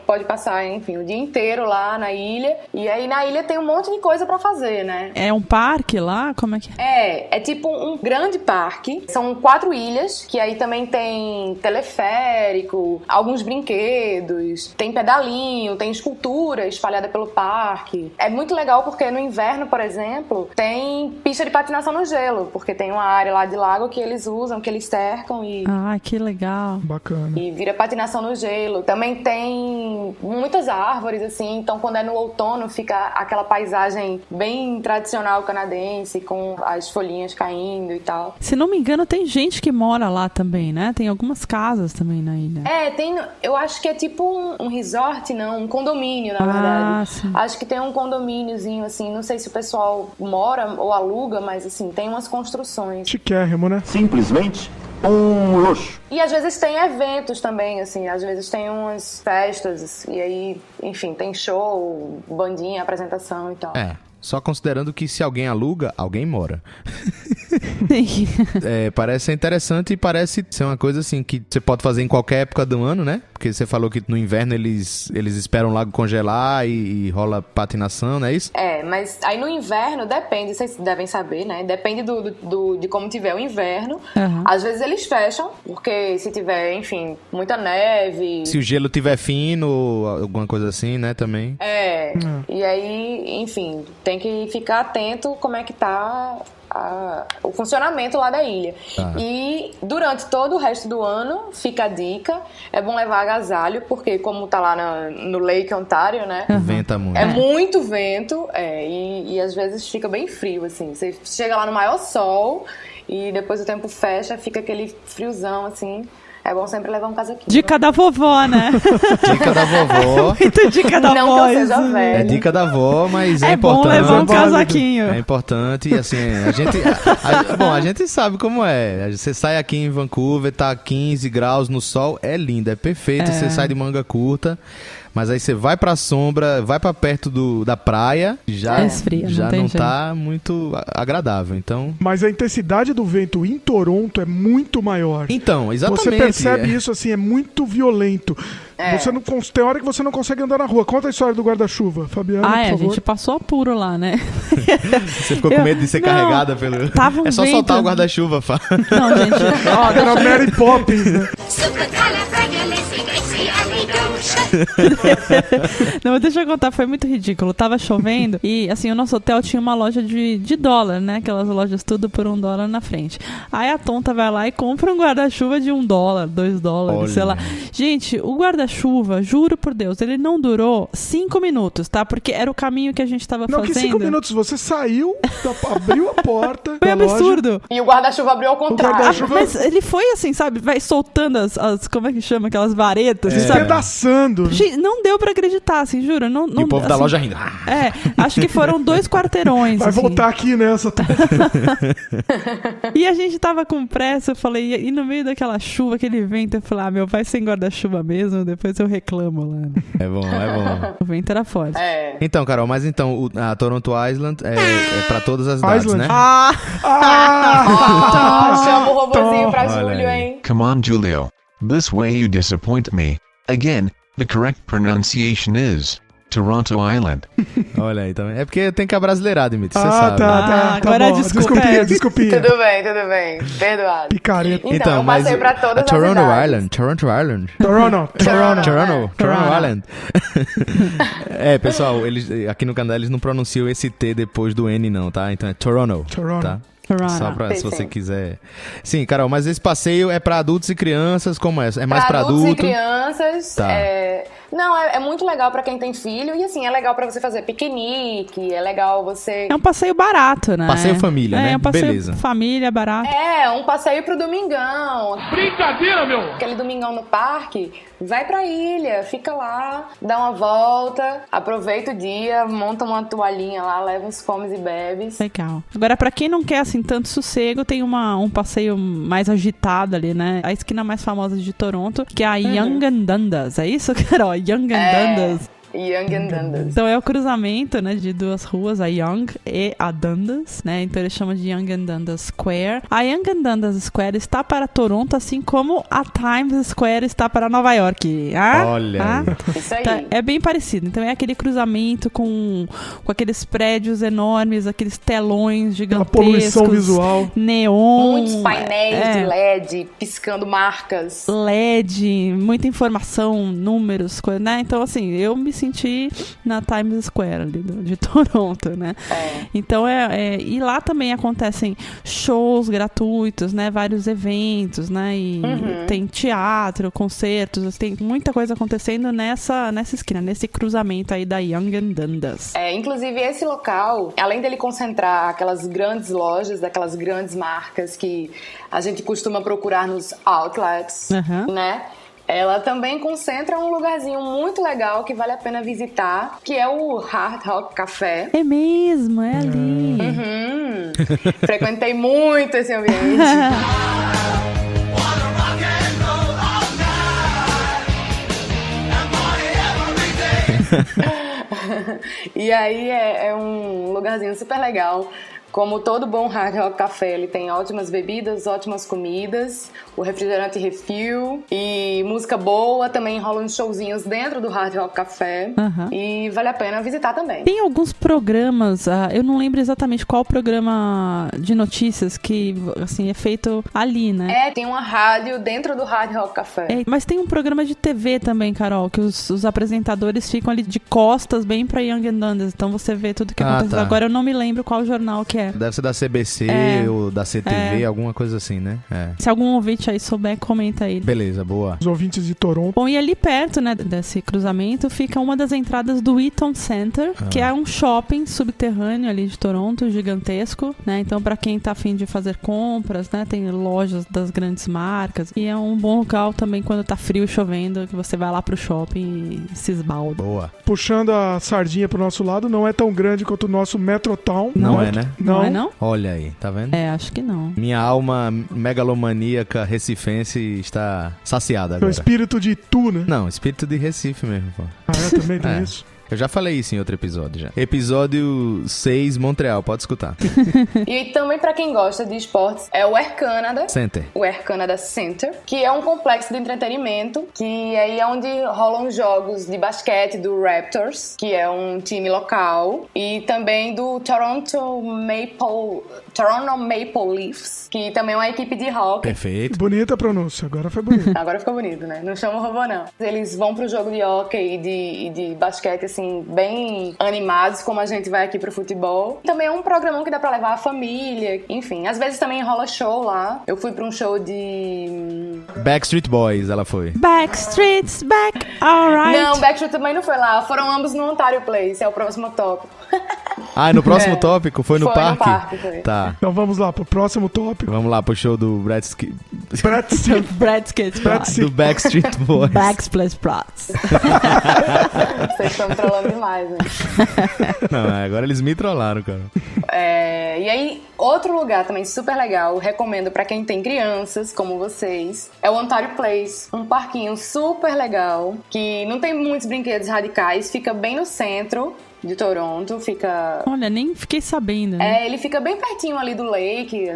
pode passar, enfim, o dia inteiro lá na ilha. E aí na ilha tem um monte de coisa pra fazer, né? É um parque lá? Como é que é? É tipo um grande parque. São 4 ilhas, que aí também tem teleférico, alguns brinquedos, tem pedalinho, tem escultura espalhada pelo parque. É muito legal porque no inverno, por exemplo, tem pista de patinação no gelo, porque tem uma área lá de lago que eles usam, que eles cercam e... Ah, que legal. Bacana. E vira patinação no gelo. Também tem muitas árvores, assim. Então, quando é no outono, fica aquela paisagem bem tradicional canadense, com as folhinhas caindo e tal. Se não me engano, tem gente que mora lá também, né? Tem algumas casas também na ilha. Eu acho que é tipo um resort, não, um condomínio, na verdade. Sim. Acho que tem um condomíniozinho, assim, não sei se o pessoal mora ou aluga, mas assim, tem umas construções. Chiquérrimo, né? Simplesmente Um luxo. E às vezes tem eventos também, assim, às vezes tem umas festas, e aí, enfim, tem show, bandinha, apresentação e tal. Só considerando que se alguém aluga, alguém mora. Sim. Parece ser interessante e parece ser uma coisa assim que você pode fazer em qualquer época do ano, né? Porque você falou que no inverno eles esperam o lago congelar e rola patinação, não é isso? Mas aí no inverno depende, vocês devem saber, né? Depende de como tiver o inverno. Uhum. Às vezes eles fecham, porque se tiver, enfim, muita neve... Se o gelo tiver fino, alguma coisa assim, né, também. E aí, enfim, tem que ficar atento como é que tá o funcionamento lá da ilha. E durante todo o resto do ano, fica a dica, é bom levar agasalho, porque como tá lá no Lake Ontario, né? Venta muito. É muito vento, e às vezes fica bem frio, assim. Você chega lá no maior sol e depois o tempo fecha, fica aquele friozão, assim. É bom sempre levar um casaquinho. Dica da vovó, né? Dica da vovó. Muito dica da Não vó. que eu seja velha. É dica da avó, mas é bom importante. levar um casaquinho. É importante e assim, a gente sabe como é. Você sai aqui em Vancouver, tá 15 graus no sol, é lindo, é perfeito. Você sai de manga curta. Mas aí você vai pra sombra, vai pra perto da praia, já esfria, já não tá muito agradável, então... Mas a intensidade do vento em Toronto é muito maior. Então, exatamente. Você percebe isso, assim, é muito violento. Você não, tem hora que você não consegue andar na rua. Conta a história do guarda-chuva, Fabiana, por favor. A gente passou apuro lá, né? Você ficou com medo de ser carregada pelo... Tava um é só vento... soltar o guarda-chuva, Fá. Não, gente... Era Mary Poppins, né? Não, deixa eu contar, foi muito ridículo. Tava chovendo e, assim, o nosso hotel tinha uma loja de dólar, né? Aquelas lojas tudo por $1 na frente. Aí a tonta vai lá e compra um guarda-chuva de $1, $2, Olha. sei lá. Gente, o guarda-chuva, juro por Deus, ele não durou 5 minutos, tá? Porque era o caminho que a gente tava fazendo. Não, que 5 minutos, você saiu, abriu a porta. Foi absurdo. Loja, e o guarda-chuva abriu ao contrário. Mas ele foi assim, sabe? Vai soltando as como é que chama? Aquelas varetas, sabe? Despedaçando. Gente, não deu pra acreditar, assim, juro. Não, E o povo da assim, loja rindo. Acho que foram 2 quarteirões. Vai assim. voltar aqui nessa. E a gente tava com pressa, eu falei, e no meio daquela chuva, aquele vento, eu falei, meu, vai sem guarda-chuva mesmo, depois eu reclamo lá. É bom, é bom. O vento era forte. Então, Carol, mas então, a Toronto Island é pra todas as idades, Island. né? Chama o robozinho pra Júlio, hein? Come on, Julio. This way you disappoint me. Again, the correct pronunciation is Toronto Island. Olha aí também. É porque tem que abrasileirar, Dimitri, você Ah, sabe. tá agora bom. desculpa. Desculpinha. Tudo bem. Perdoado. Picareta. Então, eu passei pra todas as Toronto idades. Island, Toronto Island. Toronto. Island. Pessoal, aqui no Canadá eles não pronunciam esse T depois do N não, tá? Então é Toronto. Toronto. Tá? Só pra, se você quiser. Sim, Carol, mas esse passeio é pra adultos e crianças, como é? É mais pra adulto? Adultos e crianças. Tá. Não, é muito legal pra quem tem filho. E assim, é legal pra você fazer piquenique. É legal você... É um passeio barato, né? Passeio família, né? É um passeio Beleza. família, barato. Um passeio pro domingão. Brincadeira, meu! Aquele domingão no parque, vai pra ilha, fica lá, dá uma volta, aproveita o dia, monta uma toalhinha lá, leva uns comes e bebes. Legal. Agora, pra quem não quer, assim, tanto sossego, tem um passeio mais agitado ali, né? A esquina mais famosa de Toronto, que é a Yonge Dundas. É isso, Carol? Yonge Dundas. Young and Dundas. Então é o cruzamento, né, de duas ruas, a Yonge e a Dundas, né? Então eles chamam de Yonge and Dundas Square. A Yonge and Dundas Square está para Toronto, assim como a Times Square está para Nova York. Olha aí. Isso aí. Tá, é bem parecido. Então é aquele cruzamento com aqueles prédios enormes, aqueles telões gigantescos. A poluição visual. Neon. Muitos painéis de LED piscando marcas. LED, muita informação, números, coisa, né? Então, assim, eu me senti na Times Square ali de Toronto, né? Então, e lá também acontecem shows gratuitos, né? Vários eventos, né? E tem teatro, concertos, tem muita coisa acontecendo nessa esquina, nesse cruzamento aí da Yonge and Dundas. Inclusive, esse local, além dele concentrar aquelas grandes lojas, daquelas grandes marcas que a gente costuma procurar nos outlets, né? Ela também concentra um lugarzinho muito legal que vale a pena visitar, que é o Hard Rock Café. É mesmo, é ali. Frequentei muito esse ambiente. E aí é um lugarzinho super legal. Como todo bom Hard Rock Café, ele tem ótimas bebidas, ótimas comidas, o refrigerante refill e música boa. Também rolam uns showzinhos dentro do Hard Rock Café. E vale a pena visitar também. Tem alguns programas, eu não lembro exatamente qual programa de notícias que, assim, é feito ali, né? Tem uma rádio dentro do Hard Rock Café. Mas tem um programa de TV também, Carol, que os apresentadores ficam ali de costas bem pra Young and Dundas. Então você vê tudo que acontece. Tá. Agora eu não me lembro qual jornal que é. Deve ser da CBC ou da CTV, alguma coisa assim, né? Se algum ouvinte aí souber, comenta aí. Beleza, boa. Os ouvintes de Toronto. Bom, e ali perto, né, desse cruzamento, fica uma das entradas do Eaton Center, que é um shopping subterrâneo ali de Toronto, gigantesco, né? Então, pra quem tá afim de fazer compras, né, tem lojas das grandes marcas. E é um bom local também quando tá frio e chovendo, que você vai lá pro shopping e se esbalda. Boa. Puxando a sardinha pro nosso lado, não é tão grande quanto o nosso Metrotown. Não é, né? Não é, não? Olha aí, tá vendo? Acho que não. Minha alma megalomaníaca recifense está saciada agora. É o espírito de Itu, né? Não, espírito de Recife mesmo, pô. Também tem isso. Eu já falei isso em outro episódio já. Episódio 6, Montreal, pode escutar. E também pra quem gosta de esportes, é o Air Canada Center. O Air Canada Center, que é um complexo de entretenimento, que aí é onde rolam jogos de basquete do Raptors, que é um time local, e também do Toronto Maple Leafs, que também é uma equipe de hockey. Perfeito. Bonita a pronúncia, agora foi bonito. Agora ficou bonito, né? Não chama o robô, não. Eles vão pro jogo de hockey e de basquete, assim, bem animados, como a gente vai aqui pro futebol. Também é um programão que dá pra levar a família, enfim. Às vezes também rola show lá. Eu fui pra um show de... Backstreet Boys, ela foi. Backstreet's back, alright. Não, Backstreet também não foi lá. Foram ambos no Ontario Place, é o próximo tópico. No próximo tópico? Foi no parque? Foi no parque, foi. Tá. Então vamos lá pro próximo tópico. Vamos lá pro show do Bradskit. Do Backstreet Boys. Backstreet Boys. Vocês estão me trollando demais, né? Não, agora eles me trollaram, cara. E aí, outro lugar também super legal, recomendo pra quem tem crianças, como vocês, é o Ontario Place. Um parquinho super legal, que não tem muitos brinquedos radicais, fica bem no centro de Toronto, fica... Olha, nem fiquei sabendo. Né? Ele fica bem pertinho ali do lake,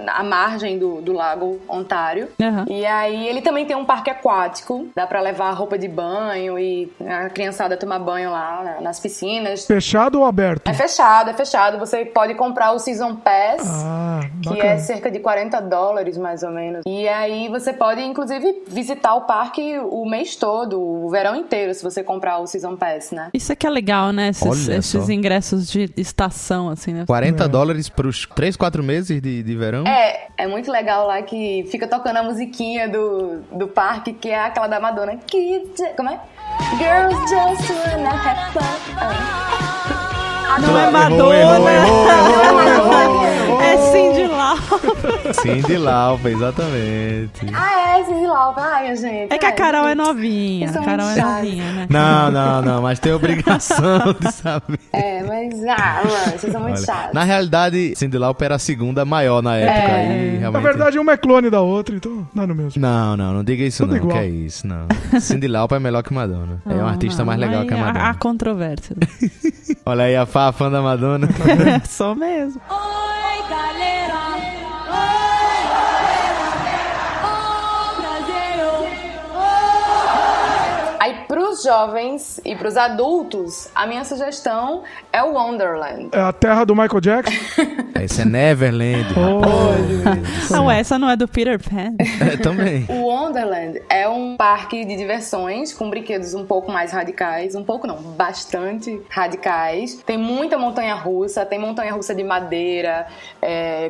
na margem do lago Ontário. E aí ele também tem um parque aquático, dá pra levar roupa de banho e a criançada tomar banho lá nas piscinas. Fechado ou aberto? É fechado. Você pode comprar o Season Pass, que é cerca de $40 mais ou menos. E aí você pode, inclusive, visitar o parque o mês todo, o verão inteiro, se você comprar o Season Pass, né? Isso aqui é legal, né? Esses ingressos de estação, assim, né? $40 pros 3-4 meses de verão? É muito legal lá que fica tocando a musiquinha do parque, que é aquela da Madonna. Como é? Girls just wanna have fun. Não é Madonna. Errou. É Cyndi Lauper. Cyndi Lauper, exatamente. É Cyndi Lauper. Ai, gente. É que a Carol é novinha. Isso A Carol é novinha, né? Não, mas tem obrigação de saber. Mas vocês são muito chatos. Na realidade, Cyndi Lauper era a segunda maior na época. E realmente... Na verdade, uma é clone da outra, então dá no mesmo. Não diga isso Tudo não, igual. que é isso, não. Cyndi Lauper é melhor que Madonna. É uma artista mais legal que a Madonna. Há controvérsia. Olha aí, a fã da Madonna. Só mesmo. Oi, galera! Aí, pros jovens e pros adultos, a minha sugestão é o Wonderland. É a terra do Michael Jackson? Esse é Neverland. Essa não é do Peter Pan? Também. O Wonderland é um parque de diversões com brinquedos um pouco mais radicais. Um pouco não, bastante radicais. Tem muita montanha-russa, tem montanha-russa de madeira,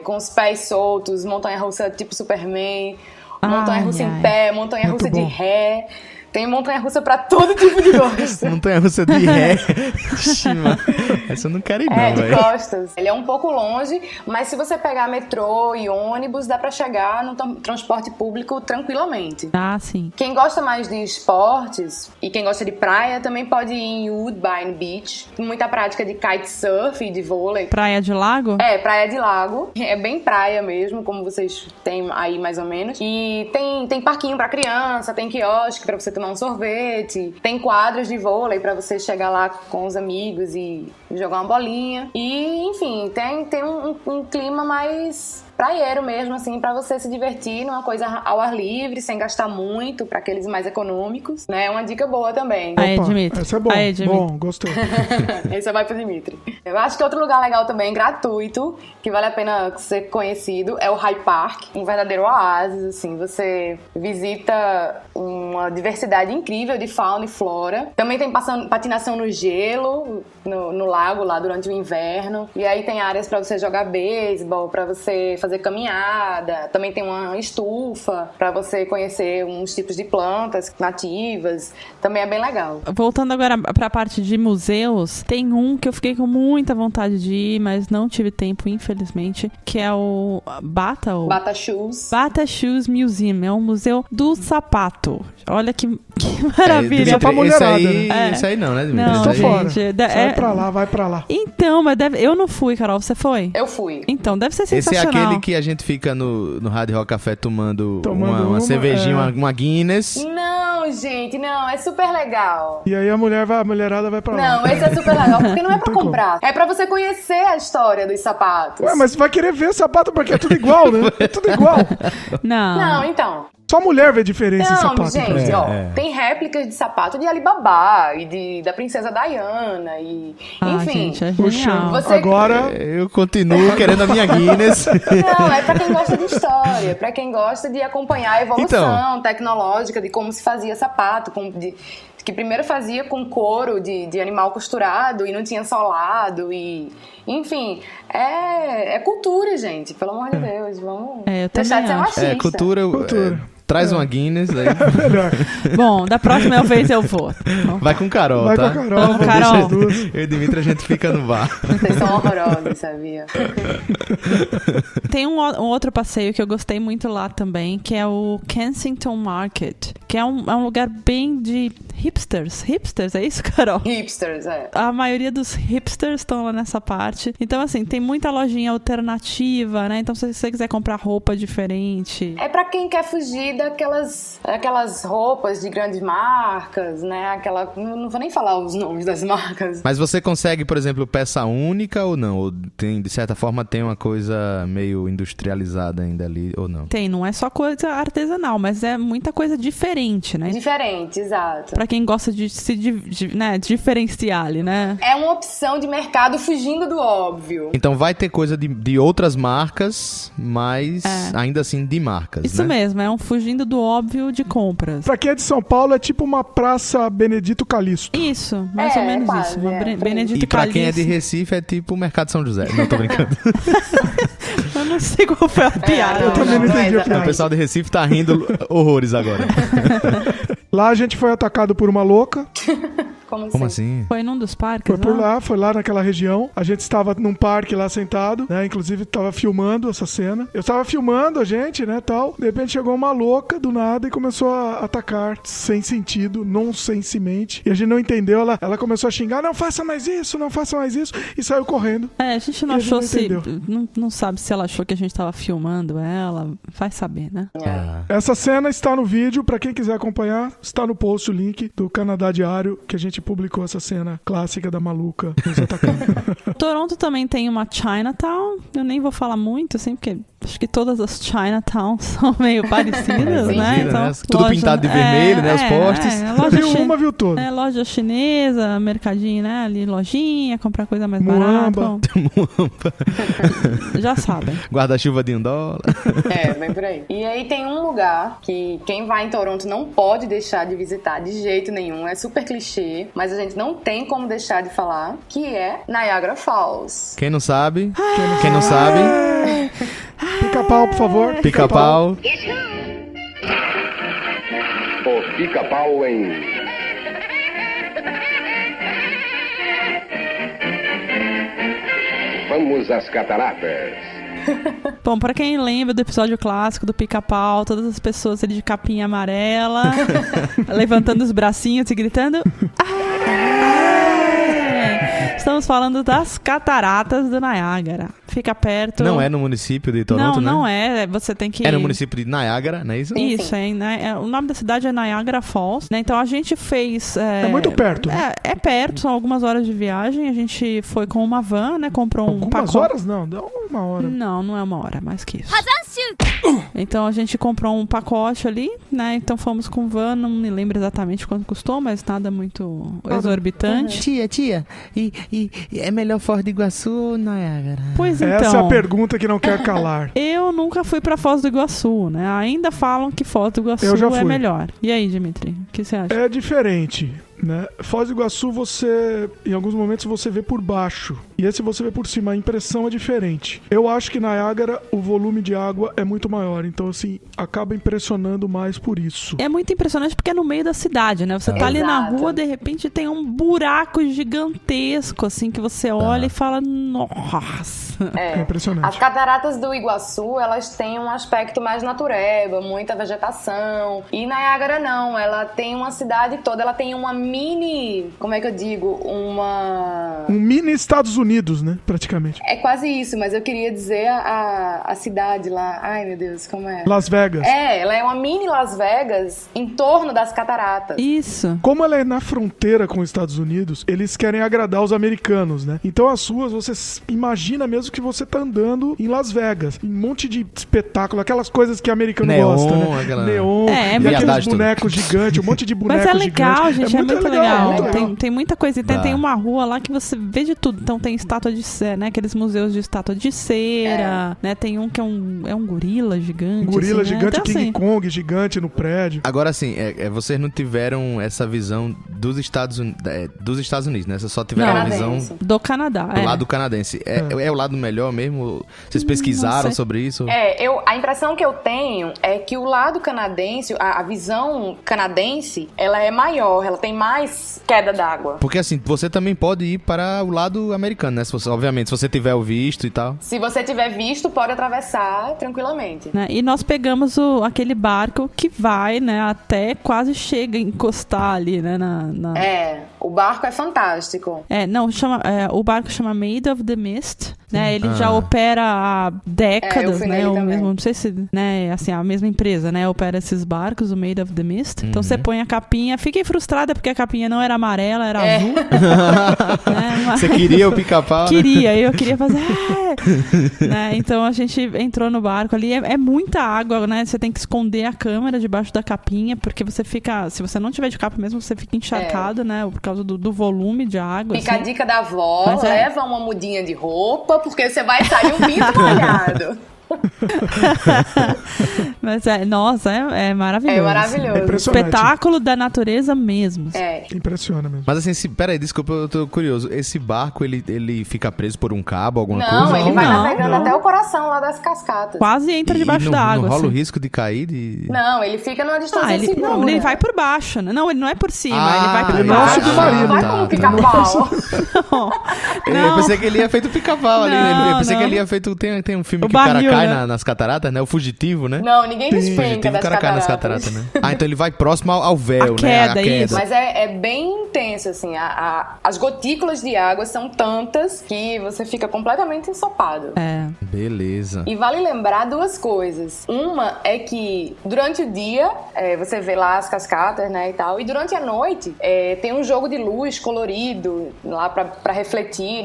com os pés soltos, montanha-russa tipo Superman, montanha-russa em pé, montanha-russa de ré. Tem montanha-russa pra todo tipo de gosto. Montanha-russa de ré. Ixi, mano. Essa eu não quero ir, não, de véio. costas. Ele é um pouco longe, mas se você pegar metrô e ônibus, dá pra chegar no transporte público tranquilamente. Sim. Quem gosta mais de esportes e quem gosta de praia também pode ir em Woodbine Beach. Tem muita prática de kitesurf e de vôlei. Praia de lago? Praia de lago. É bem praia mesmo, como vocês têm aí mais ou menos. E tem parquinho pra criança, tem quiosque pra você tomar um sorvete. Tem quadros de vôlei pra você chegar lá com os amigos e jogar uma bolinha. E, enfim, tem um clima mais praieiro mesmo, assim, pra você se divertir numa coisa ao ar livre, sem gastar muito, pra aqueles mais econômicos, né? É uma dica boa também. Aí, Dimitri. Essa é bom. Aí, Dimitri. Bom, gostei. Esse vai pro Dimitri. Eu acho que outro lugar legal também, gratuito, que vale a pena ser conhecido, é o Hyde Park, um verdadeiro oásis, assim, você visita uma diversidade incrível de fauna e flora. Também tem patinação no gelo, no lago lá durante o inverno, e aí tem áreas pra você jogar beisebol, pra você fazer caminhada, também tem uma estufa pra você conhecer uns tipos de plantas nativas, também é bem legal. Voltando agora pra parte de museus, tem um que eu fiquei com muita vontade de ir, mas não tive tempo, infelizmente, que é o Bata Shoes Museum, é um museu do sapato. Olha que maravilha. Só pra mulherada, né? Isso aí não, né, Dimitri? Não, Tô fora. gente, vai pra lá. Então, mas eu não fui, Carol, você foi? Eu fui. Então, deve ser Esse é sensacional. aquele que a gente fica no Hard Rock Café tomando uma cervejinha, uma Guinness. Não, gente, não, é super legal. E aí a mulherada vai pra lá. Não, esse é super legal, porque não é pra tem comprar. É pra você conhecer a história dos sapatos. Ué, mas você vai querer ver sapato porque é tudo igual, né? É tudo igual. Não, então. Só mulher vê diferença em Não, sapato. gente, tem réplicas de sapato de Alibaba e da Princesa Diana e... enfim. Gente, é Puxa, genial. agora... Eu continuo querendo a minha Guinness. Não, é pra quem gosta de história, pra quem gosta de acompanhar a evolução tecnológica de como se fazia sapato, que primeiro fazia com couro de animal costurado e não tinha solado e... Enfim, é cultura, gente. Pelo amor de Deus, vamos deixar de ser machista. Cultura. Traz uma Guinness aí. Melhor. Bom, da próxima vez eu vou. Vai com Carol, Vai tá? com a Carol. Vamos, Carol. Eu e Dimitri, a gente fica no bar. Vocês são horrorosos, sabia? Tem um outro passeio que eu gostei muito lá também, que é o Kensington Market, que é um lugar bem de hipsters. Hipsters, é isso, Carol? Hipsters, é. A maioria dos hipsters estão lá nessa parte. Então, assim, tem muita lojinha alternativa, né? Então, se você quiser comprar roupa diferente... É pra quem quer fugir daquelas roupas de grandes marcas, né? Não vou nem falar os nomes das marcas. Mas você consegue, por exemplo, peça única ou não? Ou tem, de certa forma, tem uma coisa meio industrializada ainda ali, ou não? Tem, não é só coisa artesanal, mas é muita coisa diferente, né? Diferente, exato. Pra quem gosta de se diferenciar ali, né? É uma opção de mercado fugindo do óbvio. Então vai ter coisa de outras marcas, mas ainda assim de marcas, Isso né? mesmo, é um fugindo do óbvio de compras. Pra quem é de São Paulo, é tipo uma praça Benedito Calixto. Isso, mais ou menos quase, isso. Uma Benedito E pra Calixto. quem é de Recife, é tipo o Mercado São José. Não, tô brincando. Eu não sei qual foi a piada. Eu também não entendi a O piada. pessoal de Recife tá rindo horrores agora. Lá a gente foi atacado por uma louca. Como assim? Foi num dos parques? Foi lá naquela região. A gente estava num parque lá sentado, né? Inclusive tava filmando essa cena. Eu estava filmando a gente, né, tal. De repente chegou uma louca do nada e começou a atacar sem sentido, nonsensemente. E a gente não entendeu. Ela começou a xingar, não faça mais isso, não faça mais isso. E saiu correndo. A gente não achou se... Não sabe se ela achou que a gente tava filmando ela. Vai saber, né? Essa cena está no vídeo, pra quem quiser acompanhar. Está no post o link do Canadá Diário, que a gente publicou essa cena clássica da maluca nos atacando. Toronto também tem uma Chinatown. Eu nem vou falar muito, assim, porque acho que todas as Chinatowns são meio parecidas, né? Então, tudo pintado de vermelho, né? Os postes. Uma viu toda. Loja chinesa, mercadinho, né? Ali, lojinha, comprar coisa mais barata. Bom, já sabem. Guarda-chuva de $1. Bem por aí. E aí tem um lugar que quem vai em Toronto não pode deixar de visitar de jeito nenhum. É super clichê, mas a gente não tem como deixar de falar, que é Niagara Falls. Quem não sabe? Quem não sabe? Pica-pau, por favor. Pica-pau. O Pica-Pau em... Vamos às cataratas. Bom, pra quem lembra do episódio clássico do Pica-Pau, todas as pessoas ali de capinha amarela, levantando os bracinhos e gritando... Estão estamos falando das cataratas do Niágara. Fica perto. Não é no município de Toronto, Não é. Você tem que... É no município de Niágara, não é isso? Isso, o nome da cidade é Niagara Falls, né? Então a gente fez... É muito perto. É perto, são algumas horas de viagem. A gente foi com uma van, né? Comprou um pacote. Algumas horas? Não, deu uma hora. Não é uma hora, mais que isso. Então a gente comprou um pacote ali, né? Então fomos com van, não me lembro exatamente quanto custou, mas nada muito exorbitante. Tia, e é melhor Foz do Iguaçu ou Niágara? Pois então. Essa é a pergunta que não quer calar. Eu nunca fui pra Foz do Iguaçu, né? Ainda falam que Foz do Iguaçu é melhor. E aí, Dimitri, o que você acha? É diferente, né? Foz do Iguaçu, em alguns momentos você vê por baixo. E esse você vê por cima. A impressão é diferente. Eu acho que Niágara o volume de água é muito maior. Então, assim, acaba impressionando mais por isso. É muito impressionante porque é no meio da cidade, né? Você tá ali na rua, de repente tem um buraco gigantesco, assim, que você olha e fala, nossa. É impressionante. As cataratas do Iguaçu, elas têm um aspecto mais natureba, muita vegetação. E Niágara não, ela tem uma cidade toda, ela tem uma mini, como é que eu digo? Um mini Estados Unidos, né? Praticamente. É quase isso, mas eu queria dizer a cidade lá. Ai, meu Deus, como é? Las Vegas. Ela é uma mini Las Vegas em torno das cataratas. Isso. Como ela é na fronteira com os Estados Unidos, eles querem agradar os americanos, né? Então as ruas, você imagina mesmo que você tá andando em Las Vegas. Um monte de espetáculo, aquelas coisas que americano gosta, né? Neon, e aqueles bonecos gigantes, um monte de bonecos gigantes. Mas é legal, gente, é muito legal. Tem muita coisa. Tem uma rua lá que você vê de tudo. Então tem estátua de cera, né? Aqueles museus de estátua de cera, né? Tem um que é um gorila gigante. Gorila assim, gigante, né? Então, King assim, Kong gigante no prédio. Agora, assim, vocês não tiveram essa visão dos Estados Unidos, né? Vocês só tiveram a visão do Canadá. Do lado canadense. É o lado melhor mesmo? Vocês pesquisaram sobre isso? A impressão que eu tenho é que o lado canadense, a visão canadense, ela é maior, ela tem mais queda d'água. Porque assim, você também pode ir para o lado americano, né? Obviamente, se você tiver o visto e tal. Se você tiver visto, pode atravessar tranquilamente. Né? E nós pegamos aquele barco que vai, né, até quase chega a encostar ali, né, o barco é fantástico. O barco chama Made of the Mist, né? Ele já opera há décadas, né? Não sei se, né, assim, a mesma empresa, né, opera esses barcos, o Made of the Mist. Então você põe a capinha, fiquei frustrada porque a capinha não era amarela, era azul. Né? Você queria o pica-pau? Eu queria fazer. Né? Então a gente entrou no barco ali, é muita água, né? Você tem que esconder a câmera debaixo da capinha, porque você fica, se você não tiver de capa mesmo, você fica encharcado, né? Por causa do volume de água. Fica a dica da avó, leva uma mudinha de roupa, porque você vai sair um pinto molhado. Mas é maravilhoso. É maravilhoso. Espetáculo da natureza mesmo. Impressiona mesmo. Mas assim, peraí, desculpa, eu tô curioso. Esse barco, ele fica preso por um cabo, alguma coisa? Não, ele vai navegando até o coração lá das cascatas. Quase entra debaixo da água. Não rola assim. o risco de cair? Não, ele fica numa distância segura. Não, ele vai por baixo, né? Não, ele não é por cima, ele vai por ele baixo. Não é submarino. Vai como pica-pau. Eu pensei que ele ia feito pica-pau ali. Eu pensei que ele ia feito... Tem um filme que o cara cai nas cataratas, né? O Fugitivo, né? Não, ninguém despenca das o cara cai nas cataratas, né? Então ele vai próximo ao véu, né? A queda. Isso. Mas é bem intenso, assim. As gotículas de água são tantas que você fica completamente ensopado. Beleza. E vale lembrar duas coisas. Uma é que durante o dia, você vê lá as cascatas, né, e tal. E durante a noite, tem um jogo de luz colorido lá pra refletir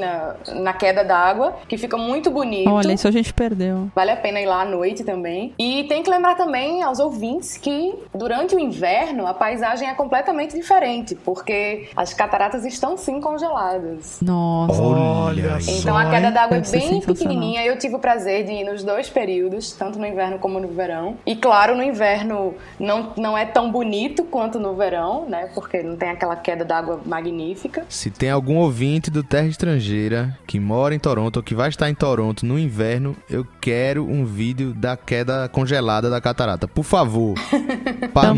na queda d'água, que fica muito bonito. Olha, isso a gente perdeu. Vale a pena ir lá à noite também. E tem que lembrar também aos ouvintes que durante o inverno a paisagem é completamente diferente, porque as cataratas estão sim congeladas. Nossa. Olha só. Então a queda d'água é bem pequenininha. Eu tive o prazer de ir nos dois períodos, tanto no inverno como no verão. E claro, no inverno não é tão bonito quanto no verão, né? Porque não tem aquela queda d'água magnífica. Se tem algum ouvinte do Terra Estrangeira que mora em Toronto ou que vai estar em Toronto no inverno, eu quero quero um vídeo da queda congelada da catarata. Por favor,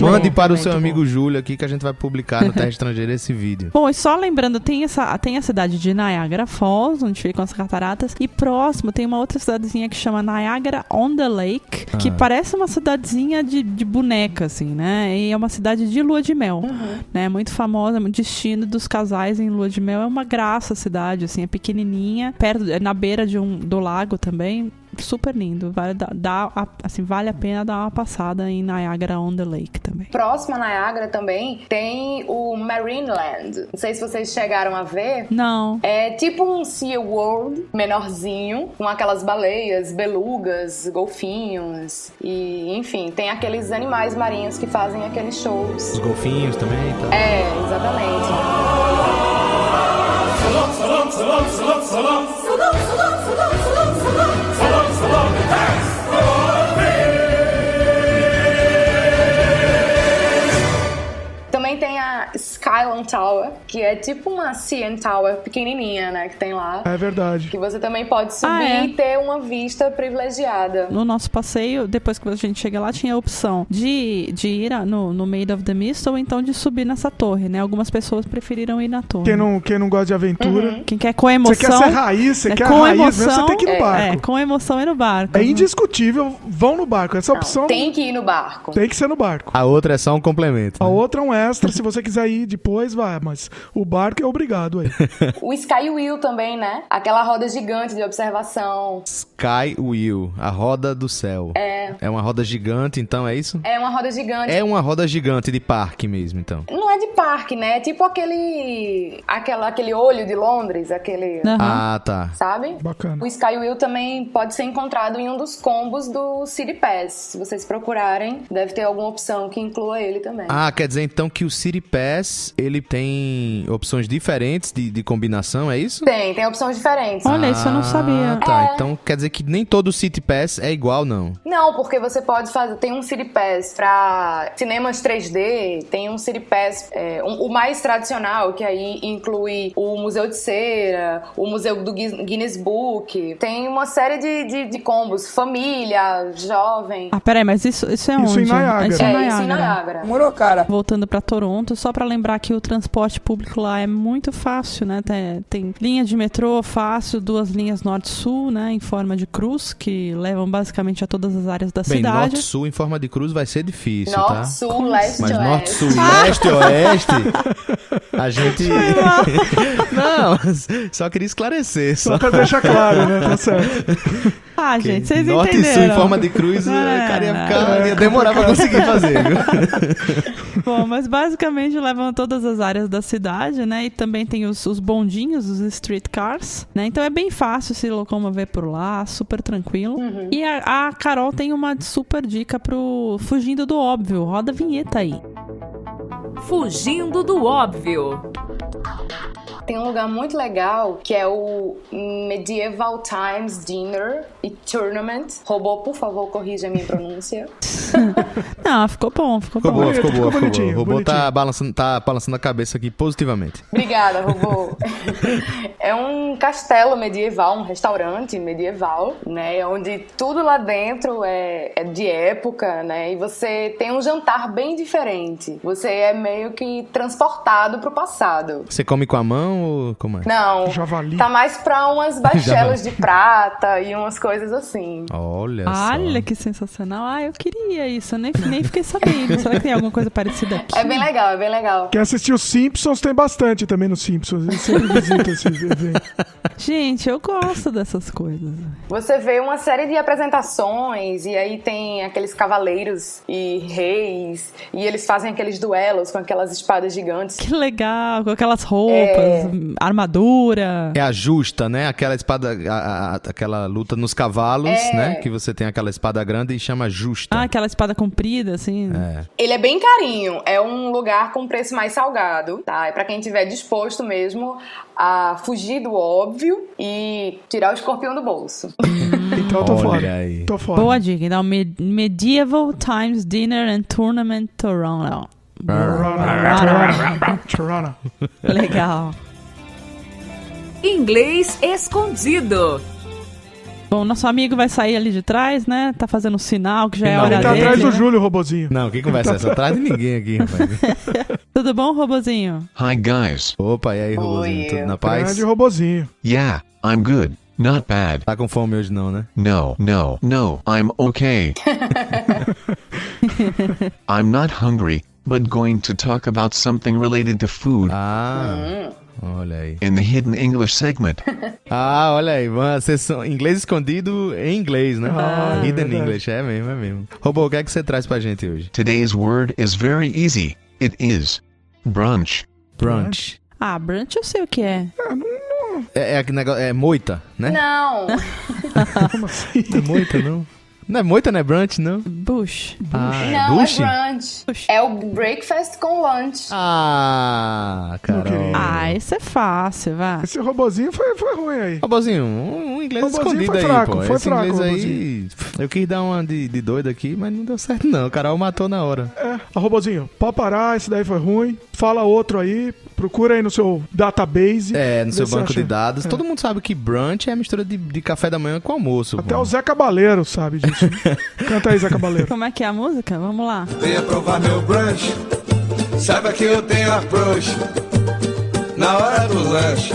mande para o seu amigo Júlio aqui que a gente vai publicar no Terra Estrangeira esse vídeo. Bom, e só lembrando, tem a cidade de Niagara Falls, onde ficam as cataratas, e próximo tem uma outra cidadezinha que chama Niagara-on-the-Lake, que parece uma cidadezinha de boneca, assim, né? E é uma cidade de lua de mel, né? Muito famosa, muito destino dos casais em lua de mel. É uma graça a cidade, assim, é pequenininha, na beira do lago também. Super lindo, vale a pena dar uma passada em Niagara-on-the-Lake também. Próximo a Niagara também tem o Marineland. Não sei se vocês chegaram a ver. Não. É tipo um SeaWorld menorzinho, com aquelas baleias, belugas, golfinhos e, enfim, tem aqueles animais marinhos que fazem aqueles shows. Os golfinhos também, então. É, exatamente. Salam, salam, salam, salam, salam. Salam, salam, salam, salam, salam. Salam, salam, yes. Também tem a Skyline Tower, que é tipo uma CN Tower pequenininha, né, que tem lá. É verdade. Que você também pode subir e ter uma vista privilegiada. No nosso passeio, depois que a gente chega lá, tinha a opção de ir no Maid of the Mist ou então de subir nessa torre, né? Algumas pessoas preferiram ir na torre. Quem não gosta de aventura. Quem quer com emoção... Você quer ser raiz, você quer raiz mesmo, você tem que ir no barco. Com emoção ir no barco. É indiscutível, vão no barco. Essa opção... Tem que ir no barco. Tem que ser no barco. A outra é só um complemento. A outra é um extra, se você quiser ir depois, vai. Mas o barco é obrigado aí. O Sky Wheel também, né? Aquela roda gigante de observação. Sky Wheel, a roda do céu. É uma roda gigante, então, é isso? É uma roda gigante. É uma roda gigante de parque mesmo, então. Não é de parque, né? É tipo aquele olho de Londres, aquele... Ah, tá. Sabe? Bacana. O Sky Wheel também pode ser encontrado em um dos combos do City Pass. Se vocês procurarem, deve ter alguma opção que inclua ele também. Ah, quer dizer então que o City Pass, ele tem opções diferentes de combinação, é isso? Tem opções diferentes. Olha, isso eu não sabia. Tá, então quer dizer que nem todo City Pass é igual, não? Não, porque você pode fazer... Tem um City Pass pra cinemas 3D, tem um City Pass, o mais tradicional, que aí inclui o Museu de Cera, o Museu do Guinness Book. Tem uma série de combos. Família, jovem. Ah, peraí, mas isso é onde? Isso em Niagara. Isso em Niagara. Demorou, cara. Voltando pra Toronto, só pra lembrar que o transporte público lá é muito fácil, né? Tem linha de metrô fácil, 2 linhas norte-sul, né? Em forma de cruz, que levam basicamente a todas as áreas da cidade. Norte-sul em forma de cruz vai ser difícil, tá? Norte-sul, leste, mas oeste. norte-sul, leste, oeste, a gente... Não, só queria esclarecer. Só pra deixar claro, né? Tá certo. Ah, gente, vocês norte entenderam. Norte e sul em forma de cruz, cara ia demorar pra conseguir fazer, viu? Bom, mas basicamente levam todas as áreas da cidade, né? E também tem os bondinhos, os streetcars, né? Então é bem fácil se locomover por lá, super tranquilo. E a Carol tem uma super dica pro Fugindo do Óbvio. Roda a vinheta aí. Fugindo do Óbvio. Tem um lugar muito legal que é o Medieval Times Dinner e Tournament. Robô, por favor, corrija a minha pronúncia. Não, ficou bom. Ficou boa. O robô tá balançando a cabeça aqui positivamente. Obrigada, robô. É um castelo medieval, um restaurante medieval, né? Onde tudo lá dentro é de época, né? E você tem um jantar bem diferente. Você é meio que transportado pro passado. Você come com a mão ou como é? Não, Javali. Tá mais pra umas bachelas de prata e umas coisas assim. Olha que sensacional. Ah, eu queria isso, eu nem fiquei sabendo. Será que tem alguma coisa parecida aqui? É bem legal. Quer assistir os Simpsons? Tem bastante também nos Simpsons. Eu sempre visito esse evento. Gente, eu gosto dessas coisas. Você vê uma série de apresentações e aí tem aqueles cavaleiros e reis e eles fazem aqueles duelos com aquelas espadas gigantes. Que legal, com aquelas roupas, armadura. É a justa, né? Aquela espada, aquela luta nos cavalos, né? Que você tem aquela espada grande e chama justa. Ah, aquela espada comprida, assim. Ele é bem carinho, é um lugar com preço mais salgado, tá? É pra quem tiver disposto mesmo a fugir do óbvio e tirar o escorpião do bolso. Então eu tô fora. Boa dica. Então, Medieval Times Dinner and Tournament Toronto. Toronto. Legal. Inglês escondido. Bom, nosso amigo vai sair ali de trás, né? Tá fazendo um sinal que já é hora Ele tá dele. atrás do Júlio, o robozinho. Não, que conversa é essa? Atrás de ninguém aqui, rapaz. Tudo bom, robozinho? Hi guys. Opa, e aí, robozinho? Oi. Tudo na paz? Grande robozinho. Yeah, I'm good. Not bad. Tá com fome hoje não, né? No, I'm okay. I'm not hungry, but going to talk about something related to food Olha aí. in the Hidden English segment. Olha aí, uma sessão inglês escondido em inglês, né? Hidden verdade. English, é mesmo. Robô, o que é que você traz pra gente hoje? Today's word is very easy. It is brunch. Brunch. Brunch eu sei o que é. É aquele negócio, é moita, né? Não. Como assim? Não é moita, não? Não é moita, não é brunch, não? Bush. Não, bush? é brunch. É o breakfast com lunch. Carol. Isso é fácil, vá. Esse robozinho foi ruim aí. Robozinho, um inglês Robozinho escondido foi aí, fraco, pô. foi Esse fraco, inglês aí, robozinho. eu quis dar uma de doido aqui, mas não deu certo não. O Carol matou na hora. Robozinho, pode parar, esse daí foi ruim. Fala outro aí, procura aí no seu database. No seu Vê se banco acha. de dados. Todo mundo sabe que brunch é a mistura de café da manhã com almoço. Até pô. o Zé Cabaleiro sabe disso. Canta aí, Zé Cabaleiro. Como é que é a música? Vamos lá. Venha provar meu brunch. Saiba que eu tenho approach. Na hora do lanche,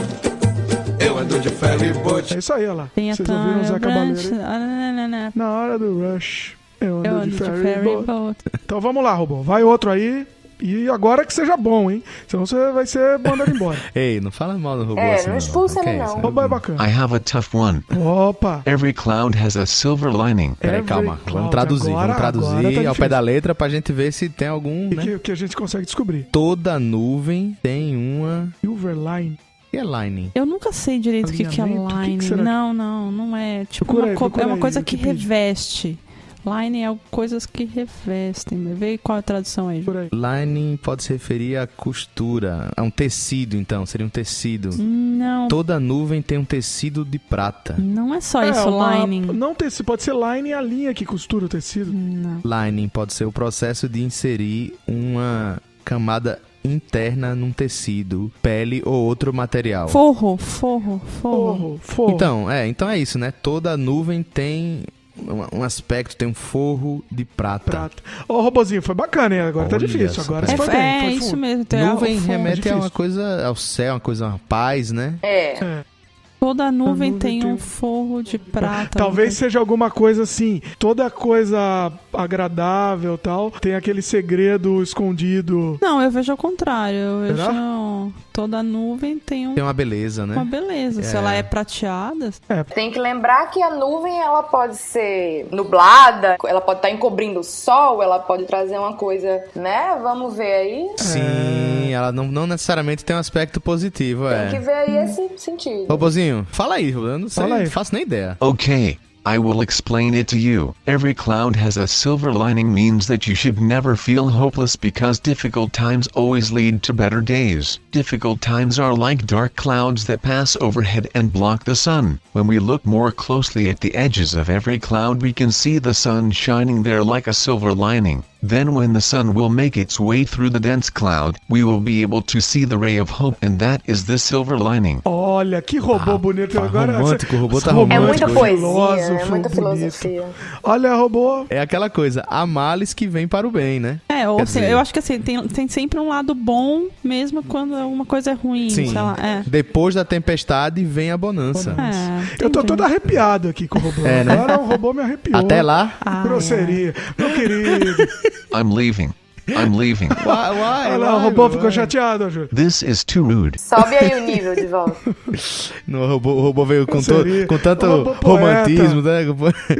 eu ando de ferry boat. É isso aí, olha lá. Tem Vocês ouviram o Zé brunch. Cabaleiro? Na hora do rush, eu Eu ando de ferry boat. boat. Então vamos lá, robô. Vai outro aí. E agora que seja bom, hein? Senão você vai ser mandado embora. Ei, não fala mal do robô assim, Não expulsa Que ele é não. O robô é bacana. I have a tough one. Opa! Every cloud has a silver lining. Peraí, Every calma. cloud. Vamos traduzir. Agora tá ao difícil. pé da letra pra gente ver se tem algum, E né? que a gente consegue descobrir. Toda nuvem tem uma... Silverline. E é lining? Eu nunca sei direito o que é Alinhamento? O que line. será? Não é. Tipo, Procura aí, é uma aí, coisa que Wikipedia. reveste. Line é coisas que revestem. Vê qual é a tradução aí. Por aí. Lining pode se referir à costura. A um tecido, então. Seria um tecido. Não. Toda nuvem tem um tecido de prata. Não é só isso, lining. Não tecido, pode ser line a linha que costura o tecido. Não. Lining pode ser o processo de inserir uma camada interna num tecido, pele ou outro material. Forro. Forro. Então é isso, né? Toda nuvem tem um aspecto, tem um forro de prata. Ô, robozinho, foi bacana, hein? Agora tá Olha difícil. Agora só. você foi bem. É Foi isso fundo. mesmo. Então, Nuvem o forro. remete a difícil. uma coisa ao céu, uma coisa, uma paz, né? Toda nuvem nuvem tem tem um forro de prata. Talvez seja alguma coisa assim, toda coisa agradável e tal, tem aquele segredo escondido. Não, eu vejo ao contrário. Eu vejo Será? toda nuvem tem Tem uma beleza, né? uma beleza. Se ela é prateada, Tem que lembrar que a nuvem ela pode ser nublada, ela pode estar encobrindo o sol, ela pode trazer uma coisa, né? Vamos ver aí. Sim, ela não necessariamente tem um aspecto positivo, Tem que ver aí esse sentido. Robozinho, fala aí, eu não sei, Fala aí. não faço nem ideia. Okay, I will explain it to you. Every cloud has a silver lining means that you should never feel hopeless because difficult times always lead to better days. Difficult times are like dark clouds that pass overhead and block the sun. When we look more closely at the edges of every cloud we can see the sun shining there like a silver lining. Then when the sun will make its way through the dense cloud, we will be able to see the ray of hope and that is the silver lining. Olha, que robô bonito. Agora, romântico, o robô tá É romântico. muita poesia, filósofo, é muita bonito. filosofia. Olha, robô. É aquela coisa, há males que vem para o bem, né? ou Quer assim, dizer- eu acho que assim, tem sempre um lado bom, mesmo quando alguma coisa é ruim, Sim. sei lá. Depois da tempestade vem a bonança. Eu tô entendi. todo arrepiado aqui com o robô. É, né? Agora o robô me arrepiou. Até lá. Grosseria. Meu querido. I'm leaving. I'm leaving. Olha lá, o robô ficou chateado, Júlio. This is too rude. Sobe aí o nível de volta. O robô veio com Grosseria. tanto O robô poeta. romantismo, né?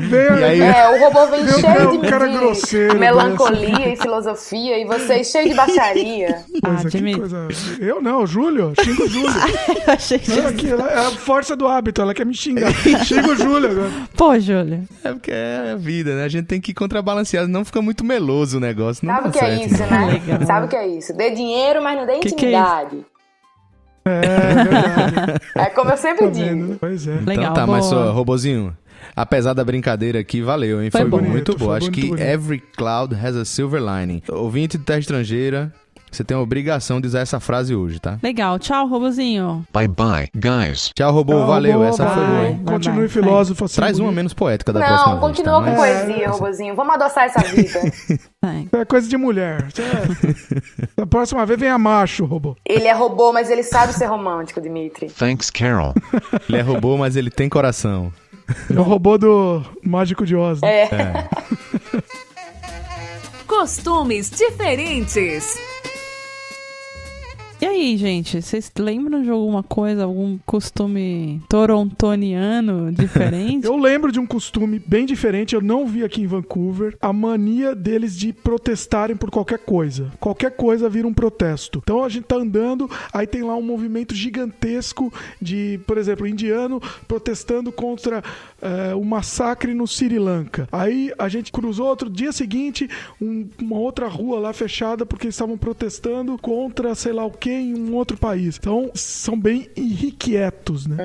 Veio- E aí, O robô vem Meu cheio Deus, de, um cara grosseiro melancolia e filosofia, e vocês cheios de baixaria. Coisa, que Jimmy. coisa. Eu não, o Júlio. Xinga o Júlio. Eu achei que Não, aqui, ela é a força do hábito, ela quer me xingar. Xinga o Júlio agora. Pô, Júlio. é porque é a vida, né? A gente tem que contrabalancear, não fica muito meloso o negócio. Não Sabe o dá que é certo. isso, né? Legal. Sabe o que é isso? Dê dinheiro, mas não dê Que é intimidade. É verdade. É como eu sempre Tá vendo, digo. né? Pois é. Legal, Então tá, boa. mas só, robozinho, apesar da brincadeira aqui, valeu, hein? Foi Foi bonito, muito foi boa. Acho muito que bonito. Every Cloud has a Silver Lining. Ouvinte de terra estrangeira, Você tem a obrigação de usar essa frase hoje, tá? Legal. Tchau, robozinho. Bye bye, guys. Tchau, robô. Valeu. Essa foi boa. Continue filósofo assim. Traz uma menos poética da próxima vez. Não, continua com poesia, robozinho. Vamos adoçar essa vida. É coisa de mulher. Da próxima vez venha macho, robô. Ele é robô, mas ele sabe ser romântico, Dimitri. Thanks, Carol. Ele é robô, mas ele tem coração. É o robô do Mágico de Oz. Né? É. Costumes diferentes. E aí, gente, vocês lembram de alguma coisa, algum costume torontoniano diferente? Eu lembro de um costume bem diferente, eu não vi aqui em Vancouver, a mania deles de protestarem por qualquer coisa. Qualquer coisa vira um protesto. Então a gente tá andando, aí tem lá um movimento gigantesco de, por exemplo, indiano protestando contra o massacre no Sri Lanka. Aí a gente cruzou outro dia seguinte, uma outra rua lá fechada porque eles estavam protestando contra sei lá o que em um outro país. Então, são bem irrequietos, né?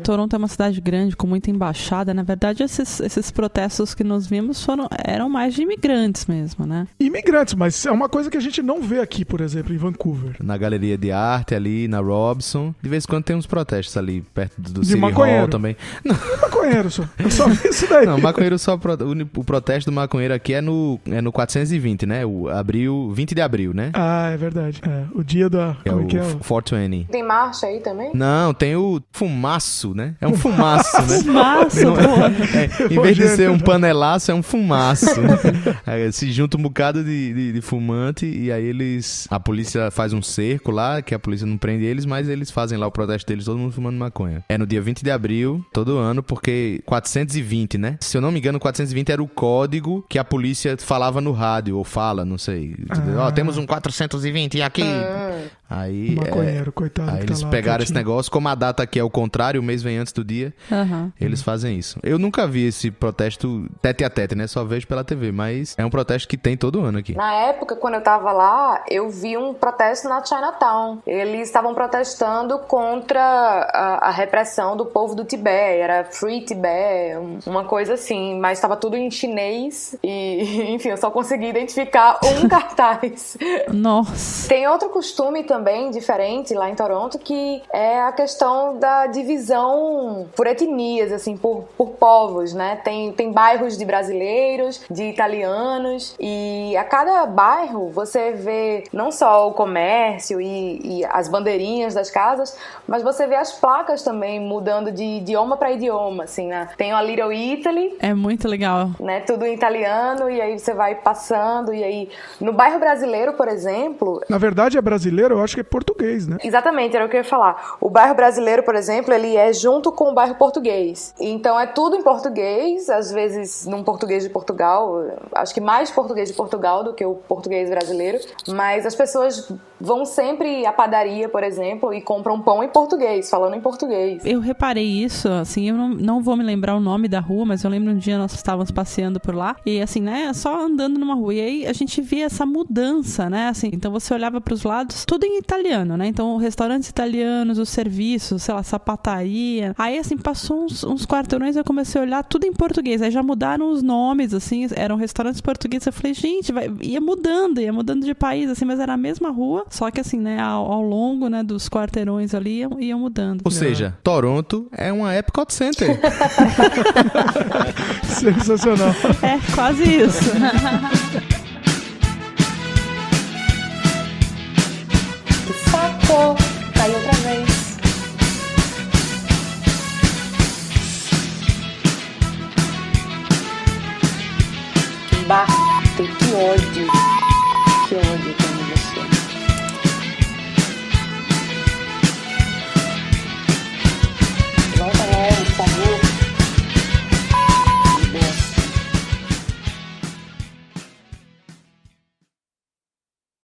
Toronto é uma cidade grande, com muita embaixada. Na verdade, esses protestos que nós vimos eram mais de imigrantes mesmo, né? Imigrantes, mas é uma coisa que a gente não vê aqui, por exemplo, em Vancouver. Na Galeria de Arte, ali, na Robson. De vez em quando tem uns protestos ali, perto do City Hall também. Não, maconheiro só. Eu só vi isso daí. Não, maconheiro só... O protesto do maconheiro aqui é no 420, né? 20 de abril, né? Ah, é verdade. O dia da... É Como o que é? 420. Tem marcha aí também? Não, tem o fumaço, né? É um fumaço, né? Fumaço, Em vez de ser um panelaço, é um fumaço. Né? Aí se junta um bocado de fumante e aí a polícia faz um cerco lá, que a polícia não prende eles, mas eles fazem lá o protesto deles, todo mundo fumando maconha. É no dia 20 de abril, todo ano, porque 420, né? Se eu não me engano, 420 era o código que a polícia falava no rádio, ou fala, não sei. Temos um 420 aqui. Aí, maconheiro, coitado. Aí eles pegaram esse negócio, como a data aqui é o contrário, o mês vem antes do dia, eles fazem isso. Eu nunca vi esse protesto tete a tete, né? Só vejo pela TV, mas é um protesto que tem todo ano aqui. Na época, quando eu tava lá, eu vi um protesto na Chinatown. Eles estavam protestando contra a repressão do povo do Tibete. Era Free Tibet, uma coisa assim. Mas estava tudo em chinês e, enfim, eu só consegui identificar um cartaz. Nossa. Tem outro costume também diferente lá em Toronto, que é a questão da divisão por etnias, assim, por povos, né? Tem bairros de brasileiros, de italianos, e a cada bairro você vê não só o comércio e as bandeirinhas das casas, mas você vê as placas também mudando de idioma para idioma, assim, né? Tem a Little Italy. É muito legal. Né? Tudo em italiano, e aí você vai passando, e aí no bairro brasileiro, por exemplo... Na verdade é brasileiro, eu acho que é português, né? Exatamente, era o que eu ia falar. O bairro brasileiro, por exemplo, ele é junto com o bairro português. Então é tudo em português, às vezes num português de Portugal, acho que mais português de Portugal do que o português brasileiro, mas as pessoas vão sempre à padaria, por exemplo, e compram pão em português, falando em português. Eu reparei isso, assim, eu não vou me lembrar o nome da rua, mas eu lembro um dia nós estávamos passeando por lá, e assim, né, só andando numa rua, e aí a gente via essa mudança, né, assim, então você olhava pros lados, tudo em italiano, né, então restaurantes italianos, os serviços, sei lá, sapataria, aí assim, passou uns quarteirões, eu comecei a olhar tudo em português, aí já mudaram os nomes, assim, eram restaurantes portugueses, eu falei, gente, ia mudando de país, assim, mas era a mesma rua, só que assim, né, ao longo, né, dos quarteirões ali, iam mudando. Ou seja, Toronto é uma Epcot Center. Sensacional. É, quase isso. Que saco! Caiu outra vez. Que ódio.